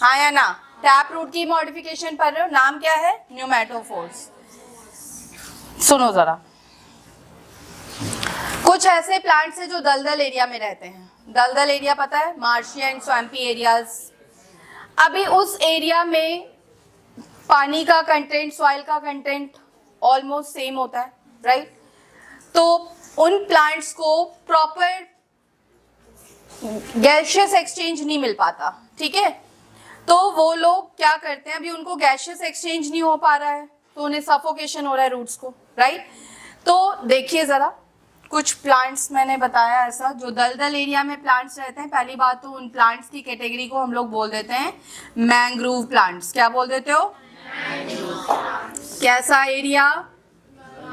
हाँ या ना? टैप रूट की मॉडिफिकेशन पढ़ रहे हो, नाम क्या है? न्यूमैटोफोर्स। सुनो जरा, कुछ ऐसे प्लांट्स हैं जो दलदल एरिया में रहते हैं। दलदल एरिया पता है? Marshy and swampy areas. अभी उस एरिया में पानी का कंटेंट, सॉइल का कंटेंट ऑलमोस्ट सेम होता है, राइट? तो उन प्लांट्स को प्रॉपर गैसियस एक्सचेंज नहीं मिल पाता, ठीक है? तो वो लोग क्या करते हैं, अभी उनको गैसियस एक्सचेंज नहीं हो पा रहा है तो उन्हें सफोकेशन हो रहा है रूट्स को, राइट? तो देखिए जरा, कुछ प्लांट्स मैंने बताया ऐसा जो दलदल एरिया में प्लांट्स रहते हैं। पहली बात तो उन प्लांट्स की कैटेगरी को हम लोग बोल देते हैं मैंग्रोव प्लांट्स। क्या बोल देते हो? कैसा area?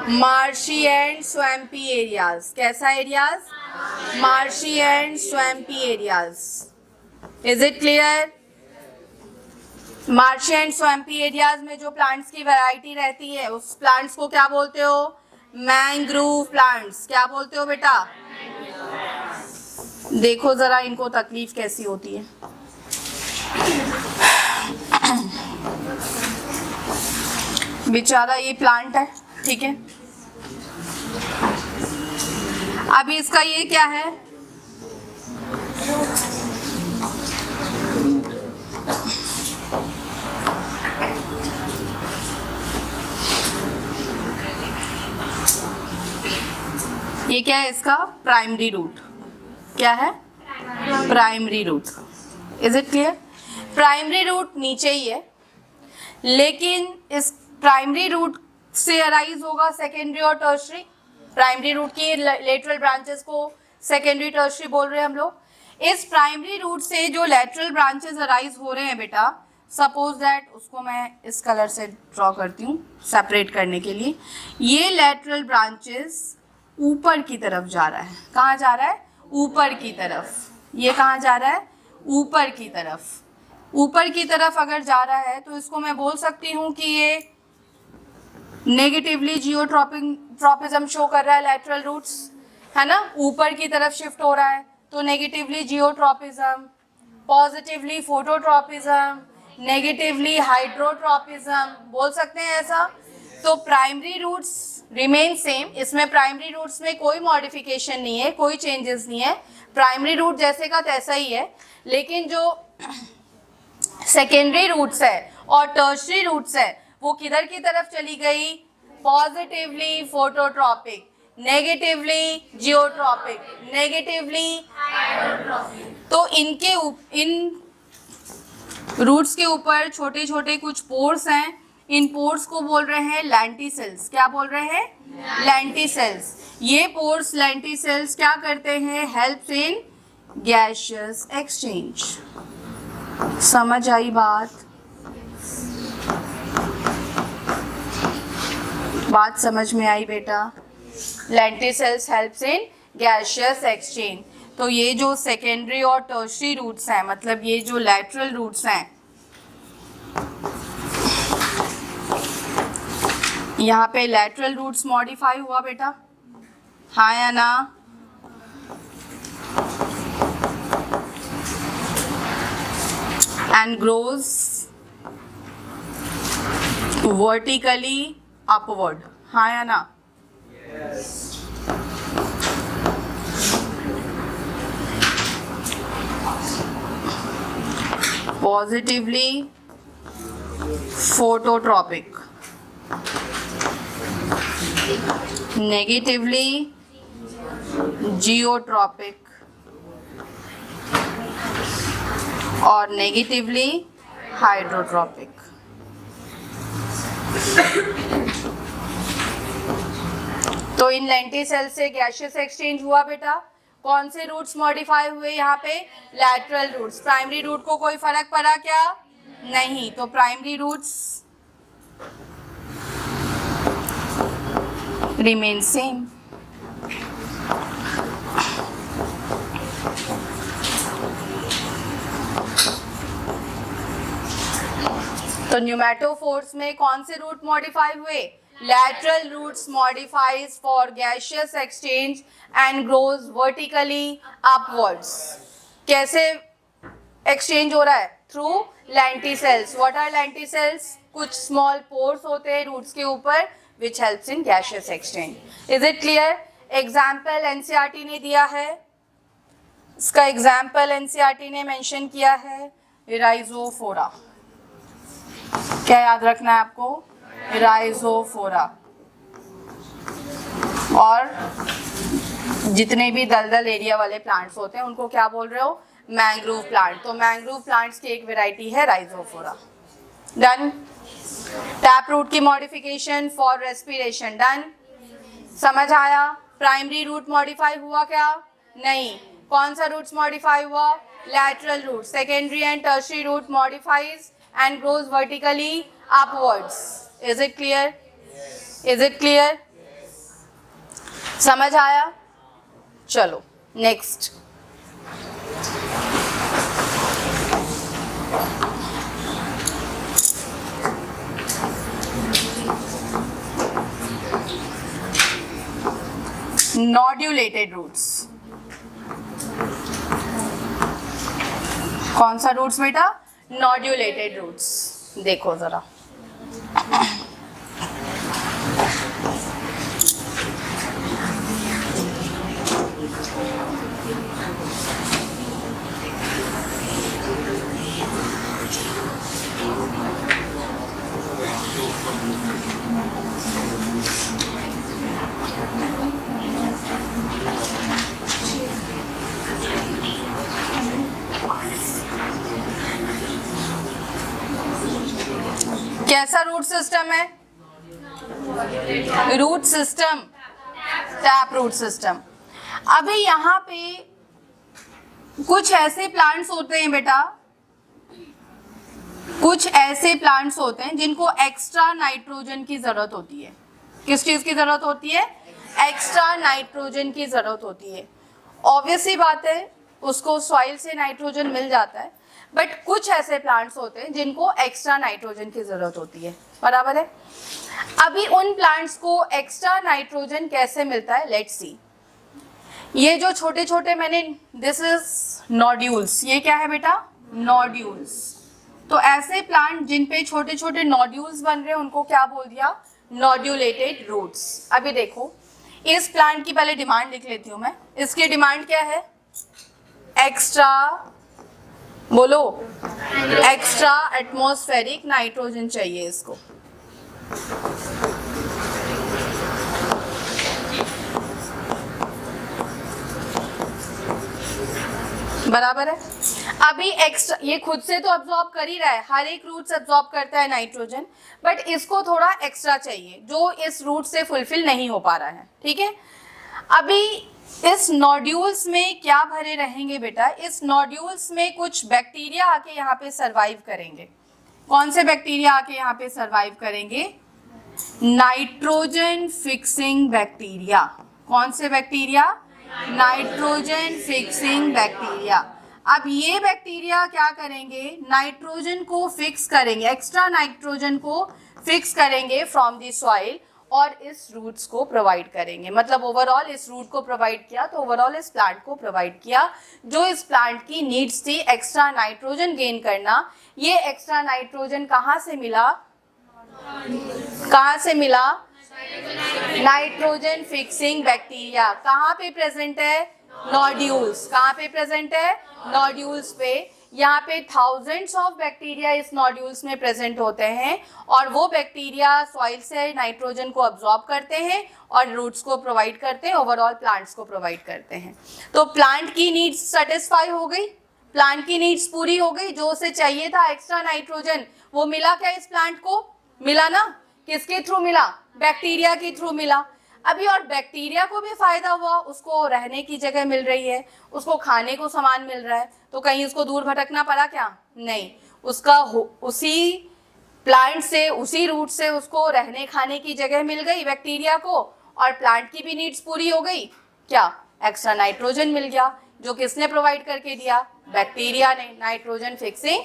Marshy and swampy areas. कैसा areas? Marshy and swampy areas. Is it clear? Marshy and swampy areas में जो प्लांट्स की वैरायटी रहती है उस प्लांट्स को क्या बोलते हो? Mangrove plants. क्या बोलते हो बेटा? देखो जरा इनको तकलीफ कैसी होती है। बेचारा ये प्लांट है, ठीक है? अभी इसका ये क्या है? ये क्या है इसका? Primary root. क्या है? Primary root. Is it clear? Primary root नीचे ही है, लेकिन इस प्राइमरी रूट से अराइज होगा सेकेंडरी और टर्शरी। प्राइमरी रूट की लेटरल ब्रांचेस को सेकेंडरी टर्शरी बोल रहे हैं हम लोग। इस प्राइमरी रूट से जो लेटरल ब्रांचेस अराइज हो रहे हैं बेटा, सपोज दैट उसको मैं इस कलर से ड्रॉ करती हूँ सेपरेट करने के लिए। ये लेटरल ब्रांचेस ऊपर की तरफ जा रहा है। कहाँ जा रहा है? ऊपर की तरफ। ये कहाँ जा रहा है? ऊपर की तरफ। ऊपर की तरफ अगर जा रहा है तो इसको मैं बोल सकती हूँ कि ये नेगेटिवली जियोट्रॉपिज्म शो कर रहा है। लेटरल रूट्स है ना, ऊपर की तरफ शिफ्ट हो रहा है तो negatively geotropism, positively phototropism, negatively hydrotropism बोल सकते हैं ऐसा। तो प्राइमरी रूट्स रिमेन सेम। इसमें प्राइमरी रूट्स में कोई मॉडिफिकेशन नहीं है, कोई चेंजेस नहीं है, प्राइमरी रूट जैसे का तैसा ही है। लेकिन जो सेकेंडरी रूट्स है और टर्शरी रूट्स है वो किधर की तरफ चली गई? Positively phototropic, negatively geotropic, negatively. तो इन रूट्स के ऊपर छोटे छोटे कुछ पोर्स हैं, इन पोर्स को बोल रहे हैं लेंटिसेल्स। क्या बोल रहे हैं? लेंटिसेल्स। ये पोर्स लेंटिसेल्स क्या करते हैं? Helps in gaseous exchange. समझ आई बात? बात समझ में आई बेटा? Lenticels helps in gaseous exchange. तो ये जो सेकेंडरी और टर्शरी रूट्स हैं, मतलब ये जो लैटरल रूट्स हैं, यहाँ पे लैटरल रूट्स मॉडिफाई हुआ बेटा, हाँ या ना? एंड ग्रोज वर्टिकली अपवर्ड, हाँ या ना? पॉजिटिवली फोटोट्रॉपिक, नेगेटिवली जियोट्रॉपिक और नेगेटिवली हाइड्रोट्रॉपिक। तो इन लेंटिसेल से गैसियस एक्सचेंज हुआ बेटा। कौन से रूट्स मॉडिफाई हुए यहाँ पे? Lateral roots. प्राइमरी रूट को कोई फर्क पड़ा क्या? नहीं। तो प्राइमरी रूट्स रिमेन सेम। तो न्यूमेटोफोर्स में कौन से रूट मॉडिफाई हुए? Lateral roots modifies for gaseous exchange and grows vertically upwards. कैसे exchange हो रहा है? Through lenticels. What are lenticels? कुछ small pores होते हैं roots के ऊपर which helps in gaseous exchange. Is it clear? Example NCERT ने दिया है, इसका example NCERT ने mention किया है Rhizophora. क्या याद रखना है आपको? राइजोफोरा। और जितने भी दलदल एरिया वाले प्लांट्स होते हैं उनको क्या बोल रहे हो? Mangrove plant. तो मैंग्रोव प्लांट्स की एक वैरायटी है राइजोफोरा। डन। टैप रूट की मॉडिफिकेशन फॉर रेस्पिरेशन डन। समझ आया? प्राइमरी रूट मॉडिफाई हुआ क्या? नहीं। कौन सा रूट्स मॉडिफाई हुआ? Lateral root. Secondary and tertiary root modifies and grows vertically upwards. Is it clear? Is it clear? समझ आया? चलो नेक्स्ट। Nodulated roots. कौन सा रूट्स बेटा? Nodulated roots. देखो जरा, कैसा रूट सिस्टम है? Root system, tap root system. अभी यहाँ पे कुछ ऐसे प्लांट्स होते हैं बेटा, कुछ ऐसे प्लांट्स होते हैं जिनको एक्स्ट्रा नाइट्रोजन की जरूरत होती है। किस चीज की जरूरत होती है? एक्स्ट्रा नाइट्रोजन की जरूरत होती है। ऑब्वियस सी बात है, उसको सॉइल से नाइट्रोजन मिल जाता है, बट कुछ ऐसे प्लांट्स होते हैं जिनको एक्स्ट्रा नाइट्रोजन की जरूरत होती है। बराबर है? अभी उन प्लांट्स को एक्स्ट्रा नाइट्रोजन कैसे मिलता है? Let's see. ये जो छोटे छोटे मैंने, दिस इज नोड्यूल्स। ये क्या है बेटा? नोड्यूल्स। तो ऐसे प्लांट जिन पे छोटे छोटे नोड्यूल्स बन रहे हैं उनको क्या बोल दिया? नोड्यूलेटेड रूट्स। अभी देखो इस प्लांट की पहले डिमांड लिख लेती हूँ मैं। इसकी डिमांड क्या है? एक्स्ट्रा, बोलो, एक्स्ट्रा एटमॉस्फेरिक नाइट्रोजन चाहिए इसको। बराबर है। अभी एक्स्ट्रा ये खुद से तो अब्सॉर्ब कर ही रहा है, हर एक रूट से अब्सॉर्ब करता है नाइट्रोजन, बट इसको थोड़ा एक्स्ट्रा चाहिए जो इस रूट से फुलफिल नहीं हो पा रहा है। ठीक है, अभी इस नोड्यूल्स में क्या भरे रहेंगे बेटा? इस नोड्यूल्स में कुछ बैक्टीरिया आके यहाँ पे सरवाइव करेंगे। कौन से बैक्टीरिया आके यहाँ पे सरवाइव करेंगे? Nitrogen fixing bacteria. कौन से बैक्टीरिया? Nitrogen fixing bacteria. अब ये बैक्टीरिया क्या करेंगे? नाइट्रोजन को फिक्स करेंगे, एक्स्ट्रा नाइट्रोजन को फिक्स करेंगे फ्रॉम द सॉइल और इस रूट्स को प्रोवाइड करेंगे। मतलब ओवरऑल इस रूट को प्रोवाइड किया तो ओवरऑल इस प्लांट को प्रोवाइड किया। जो इस प्लांट की नीड्स थी एक्स्ट्रा नाइट्रोजन गेन करना, ये एक्स्ट्रा नाइट्रोजन कहाँ से मिला? कहाँ से मिला? Nitrogen fixing bacteria. कहाँ पे प्रेजेंट है? नोड्यूल्स। कहाँ पे प्रेजेंट है? नोड्यूल्स पे। यहाँ पे थाउजेंड्स ऑफ बैक्टीरिया इस नोड्यूल्स में प्रेजेंट होते हैं और वो बैक्टीरिया सॉइल से नाइट्रोजन को अब्सॉर्ब करते हैं और रूट्स को प्रोवाइड करते हैं, ओवरऑल प्लांट्स को प्रोवाइड करते हैं। तो प्लांट की नीड्स सेटिस्फाई हो गई, प्लांट की नीड्स पूरी हो गई। जो उसे चाहिए था एक्स्ट्रा नाइट्रोजन वो मिला क्या इस प्लांट को? मिला ना। किसके थ्रू मिला? बैक्टीरिया के थ्रू मिला। अभी और बैक्टीरिया को भी फायदा हुआ, उसको रहने की जगह मिल रही है, उसको खाने को सामान मिल रहा है, तो कहीं उसको दूर भटकना पड़ा क्या? नहीं, उसका उसी प्लांट से, उसी रूट से उसको रहने खाने की जगह मिल गई बैक्टीरिया को और प्लांट की भी नीड्स पूरी हो गई। क्या? एक्स्ट्रा नाइट्रोजन मिल गया। जो किसने प्रोवाइड करके दिया? बैक्टीरिया ने, नाइट्रोजन फिक्सिंग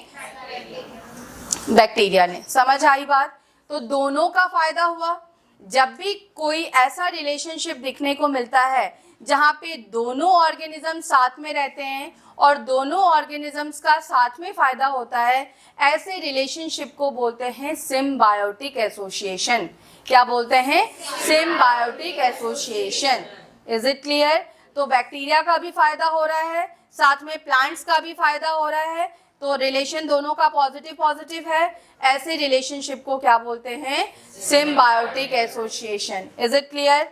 बैक्टीरिया ने। समझ आई बात? तो दोनों का फायदा हुआ। जब भी कोई ऐसा रिलेशनशिप दिखने को मिलता है जहाँ पे दोनों ऑर्गेनिज्म साथ में रहते हैं और दोनों ऑर्गेनिजम्स का साथ में फायदा होता है, ऐसे रिलेशनशिप को बोलते हैं सिम्बायोटिक एसोसिएशन। क्या बोलते हैं? Symbiotic association. Is it clear? तो बैक्टीरिया का भी फायदा हो रहा है, साथ में प्लांट्स का भी फायदा हो रहा है, तो रिलेशन दोनों का पॉजिटिव पॉजिटिव है। ऐसे रिलेशनशिप को क्या बोलते हैं? Symbiotic association. Is it clear?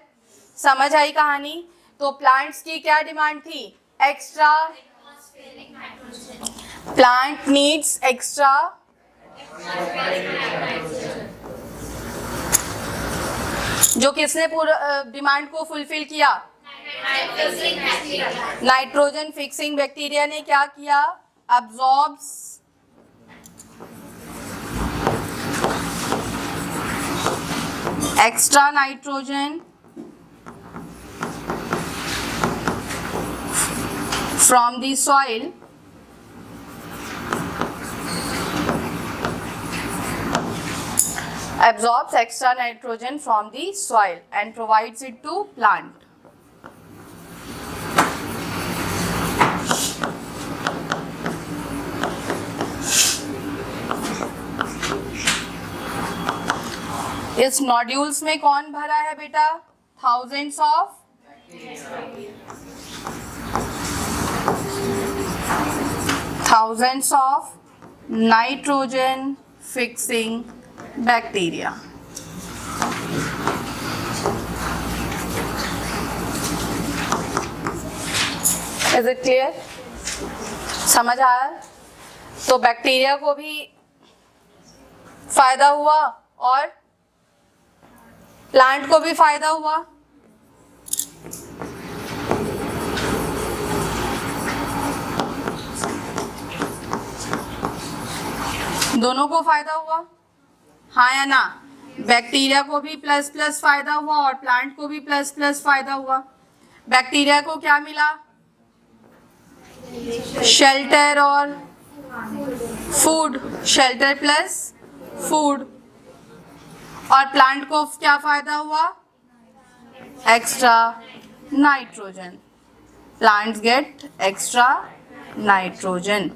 समझ आई कहानी? तो प्लांट्स की क्या डिमांड थी? एक्स्ट्रा, प्लांट नीड्स एक्स्ट्रा जो किसने पूरा डिमांड को फुलफिल किया? नाइट्रोजन फिक्सिंग बैक्टीरिया ने क्या किया? absorbs extra nitrogen from the soil absorbs extra nitrogen from the soil and provides it to plant. इस नोड्यूल्स में कौन भरा है बेटा? Thousands of nitrogen fixing bacteria. Is it clear? समझ आया? तो बैक्टीरिया को भी फायदा हुआ और प्लांट को भी फायदा हुआ। दोनों को फायदा हुआ, हाँ या ना? बैक्टीरिया को भी प्लस प्लस फायदा हुआ और प्लांट को भी प्लस प्लस फायदा हुआ। बैक्टीरिया को क्या मिला? शेल्टर और फूड, शेल्टर प्लस फूड। और प्लांट को क्या फायदा हुआ? Extra nitrogen. Plants get extra nitrogen.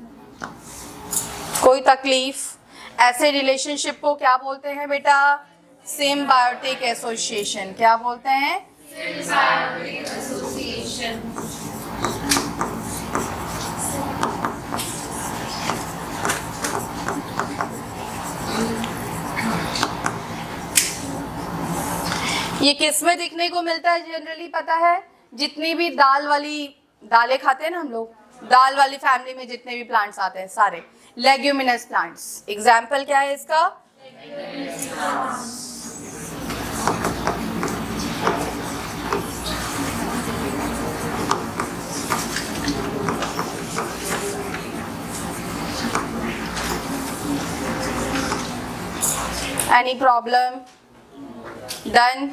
कोई तकलीफ? ऐसे रिलेशनशिप को क्या बोलते हैं बेटा? Symbiotic association. क्या बोलते हैं? Symbiotic association. ये किस में दिखने को मिलता है जनरली पता है? जितनी भी दाल वाली दालें खाते हैं ना हम लोग, दाल वाली फैमिली में जितने भी प्लांट्स आते हैं सारे लेग्यूमिनस प्लांट्स। एग्जाम्पल क्या है इसका? Any problem? डन?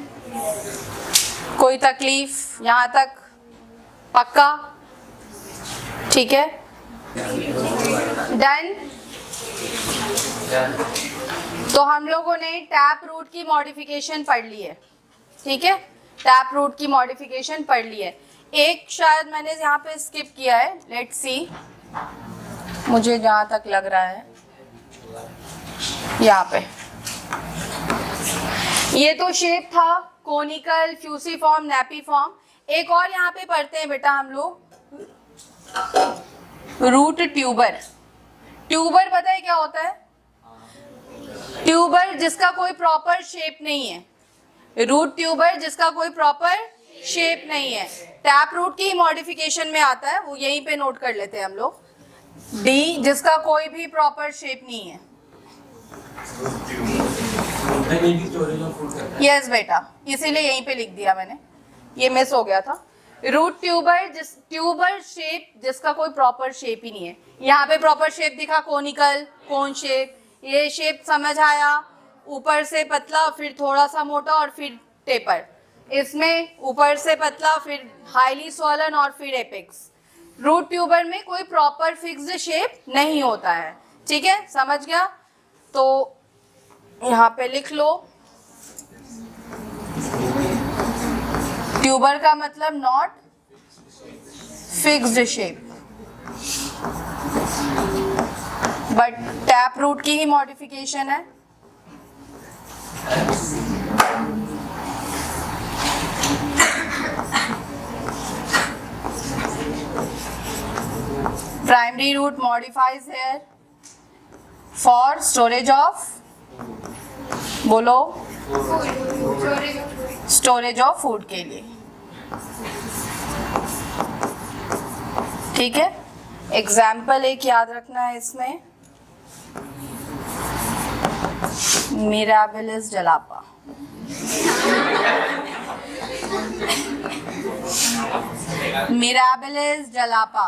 कोई तकलीफ यहाँ तक? पक्का? ठीक है, डन। तो हम लोगों ने टैप रूट की मॉडिफिकेशन पढ़ ली है, ठीक है, टैप रूट की मॉडिफिकेशन पढ़ ली है। एक शायद मैंने यहाँ पे स्किप किया है, लेट्स सी, मुझे जहाँ तक लग रहा है यहाँ पे ये तो शेप था कोनिकल, फ्यूसीफॉर्म, नैपीफॉर्म। एक और यहाँ पे पढ़ते हैं बेटा हम लोग, रूट ट्यूबर। ट्यूबर पता है क्या होता है? ट्यूबर जिसका कोई प्रॉपर शेप नहीं है, रूट ट्यूबर जिसका कोई प्रॉपर शेप नहीं है, टैप रूट की मॉडिफिकेशन में आता है, वो यहीं पे नोट कर लेते हैं हम लोग। डी जिसका कोई भी प्रॉपर शेप नहीं है। यस बेटा, इसीलिए यहीं पे लिख दिया मैंने, ये मिस हो गया था। रूट ट्यूबर ट्यूबर शेप जिसका कोई प्रॉपर शेप ही नहीं है। यहाँ पे प्रॉपर शेप दिखा, कोनिकल, कोन शेप, ये शेप समझ आया, ऊपर से पतला फिर थोड़ा सा मोटा और फिर टेपर। इसमें ऊपर से पतला फिर हाईली स्वॉलन और फिर एपेक्स। रूट ट्यूबर में कोई प्रॉपर फिक्स्ड शेप नहीं होता है, ठीक है, समझ गया? तो यहाँ पे लिख लो, ट्यूबर का मतलब not fixed shape, but tap root की ही मॉडिफिकेशन है। Primary root modifies here for storage of, बोलो, स्टोरेज ऑफ फूड के लिए, ठीक है। एग्जाम्पल एक याद रखना है इसमें, मिराबिलिस जलापा। मिराबिलिस जलापा,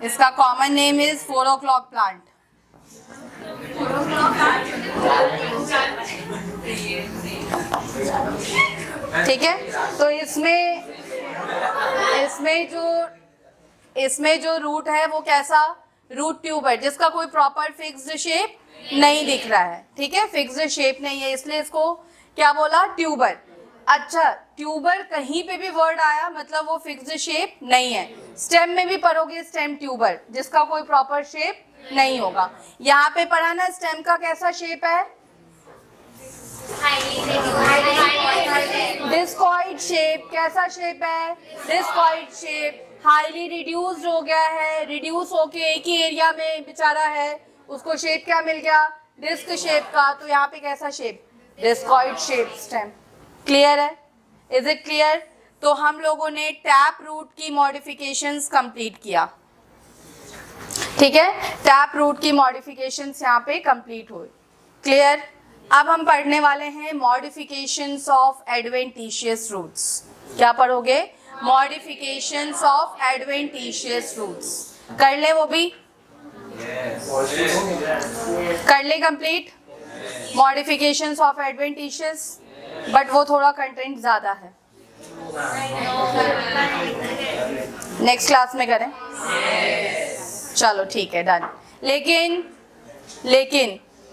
इसका common name is 4 o'clock plant. ठीक है, तो इसमें जो रूट है वो कैसा? रूट ट्यूबर जिसका कोई प्रॉपर फिक्स्ड शेप नहीं दिख रहा है, ठीक है, फिक्स्ड शेप नहीं है, इसलिए इसको क्या बोला? ट्यूबर। अच्छा, ट्यूबर कहीं पे भी वर्ड आया मतलब वो फिक्स्ड शेप नहीं है। स्टेम में भी पढ़ोगे, स्टेम ट्यूबर जिसका कोई प्रॉपर शेप नहीं होगा। यहाँ पे पढ़ा ना स्टेम का कैसा शेप है? Discoid shape. कैसा शेप है? Discoid shape. हाईली रिड्यूस्ड हो गया है, रिड्यूस होके एक ही एरिया में बेचारा है, उसको शेप क्या मिल गया? डिस्क शेप का। तो यहाँ पे कैसा shape? Discoid shape stem. Clear है? Is it clear? तो हम लोगों ने टैप रूट की मॉडिफिकेशंस कंप्लीट किया, ठीक है, टैप रूट की मॉडिफिकेशंस यहाँ पे कंप्लीट हुई। क्लियर? अब हम पढ़ने वाले हैं मॉडिफिकेशंस ऑफ एडवेंटिशियस रूट्स। क्या पढ़ोगे? Modifications of adventitious roots. कर ले वो भी, कर ले complete modifications of adventitious, but वो थोड़ा कंटेंट ज्यादा है, नेक्स्ट क्लास में करें। चलो ठीक है, डन। लेकिन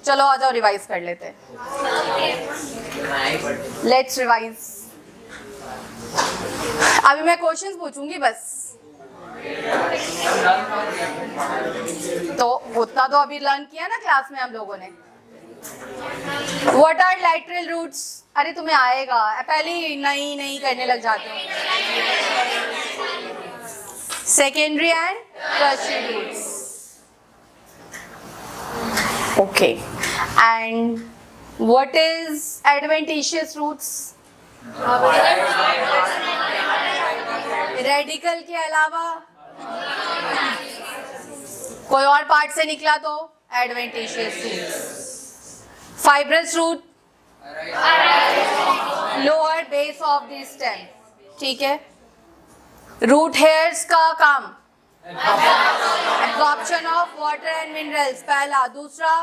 चलो आ जाओ, रिवाइज कर लेते हैं। Let's revise. अभी मैं क्वेश्चंस पूछूंगी बस, तो उतना तो अभी लर्न किया ना क्लास में हम लोगों ने। What are lateral roots? अरे तुम्हें आएगा, पहले ही नहीं करने लग जाते हो. Secondary and tertiary roots. Okay. And what is adventitious roots? Radical के अलावा कोई और पार्ट से निकला तो adventitious root. Fibrous root lower base of the stem. ठीक है. रूट हेयर्स का काम absorption of water and minerals पहला. दूसरा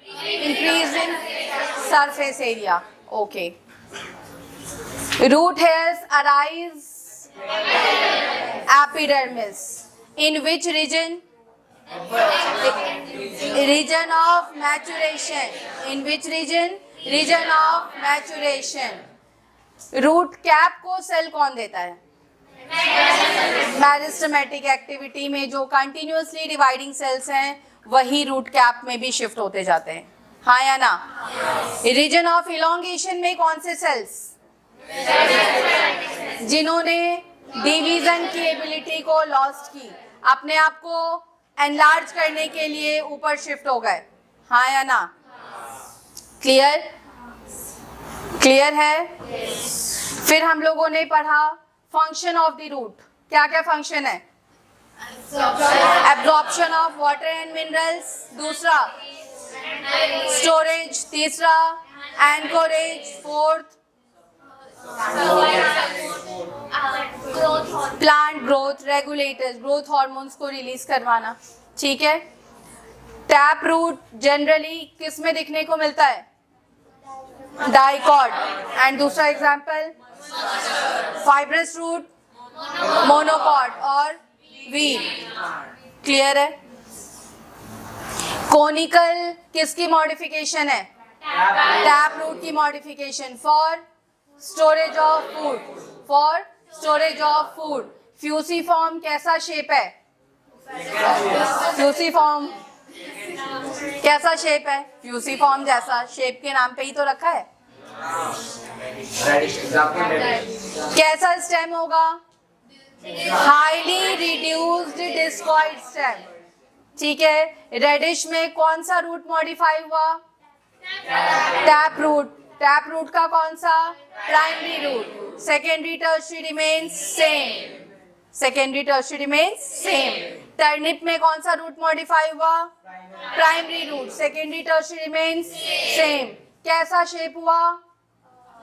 increase in surface area. Okay. Root hairs arise epidermis. In which region? Region of maturation. In which region? Region of maturation. Root cap को cell कौन देता है? Meristematic activity में जो continuously dividing cells हैं वही रूट कैप में भी शिफ्ट होते जाते हैं. हाँ या ना? रीजन ऑफ इलोंगेशन में कौन से सेल्स? जिन्होंने डिवीजन की एबिलिटी को लॉस्ट की, अपने आप को एनलार्ज करने के लिए ऊपर शिफ्ट हो गए. हाँ या ना? क्लियर? क्लियर है? फिर हम लोगों ने पढ़ा फंक्शन ऑफ द रूट. क्या क्या फंक्शन है? Absorption of water and minerals. दूसरा स्टोरेज. तीसरा anchorage. Fourth plant growth regulators, growth hormones को रिलीज करवाना. ठीक है. टैप रूट जनरली किस में दिखने को मिलता है? डाइकॉट. एंड दूसरा एग्जांपल फाइब्रस रूट मोनोकॉट और वीट. क्लियर है? कोनिकल किसकी मॉडिफिकेशन है? टैप रूट की modification for storage of food. For storage of food. Fusiform कैसा शेप है? फ्यूसीफॉर्म कैसा शेप है? फ्यूसीफॉर्म जैसा शेप के नाम पे ही तो रखा है. कैसा स्टेम होगा? Highly reduced discoid stem. ठीक है. रेडिश में कौन सा रूट मॉडिफाई हुआ? Tap root. टैप रूट का कौन सा? Primary root. Secondary tertiary remains same. Secondary tertiary remains same. Turnip में कौन सा रूट मॉडिफाई हुआ? Primary root. Secondary tertiary remains same. कैसा शेप हुआ?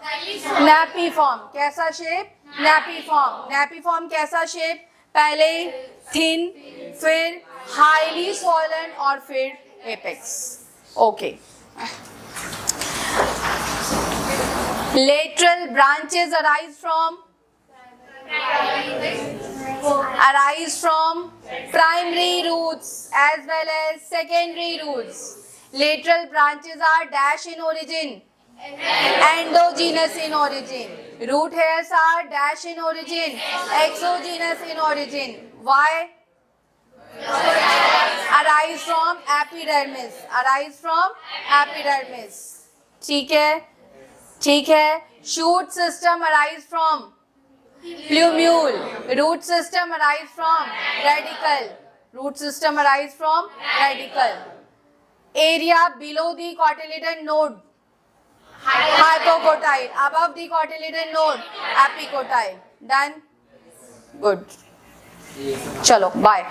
Napiform. कैसा shape? Napiform. Napiform कैसा शेप? पहले थिन, फिर हाईली स्वॉलन और फिर apex. Okay. Lateral branches arise from primary roots as well as secondary roots. Lateral branches are dash in origin, endogenous in origin. Root hairs are dash in origin, exogenous in origin. Why? Arise from epidermis. Arise from epidermis. ठीक है. ठीक है. Shoot system arise from plumule. Root system arise from radical. Root system arise from radical. Area below the cotyledon node hypocotyl. Above the cotyledon node epicotyl. Done. Good. चलो bye.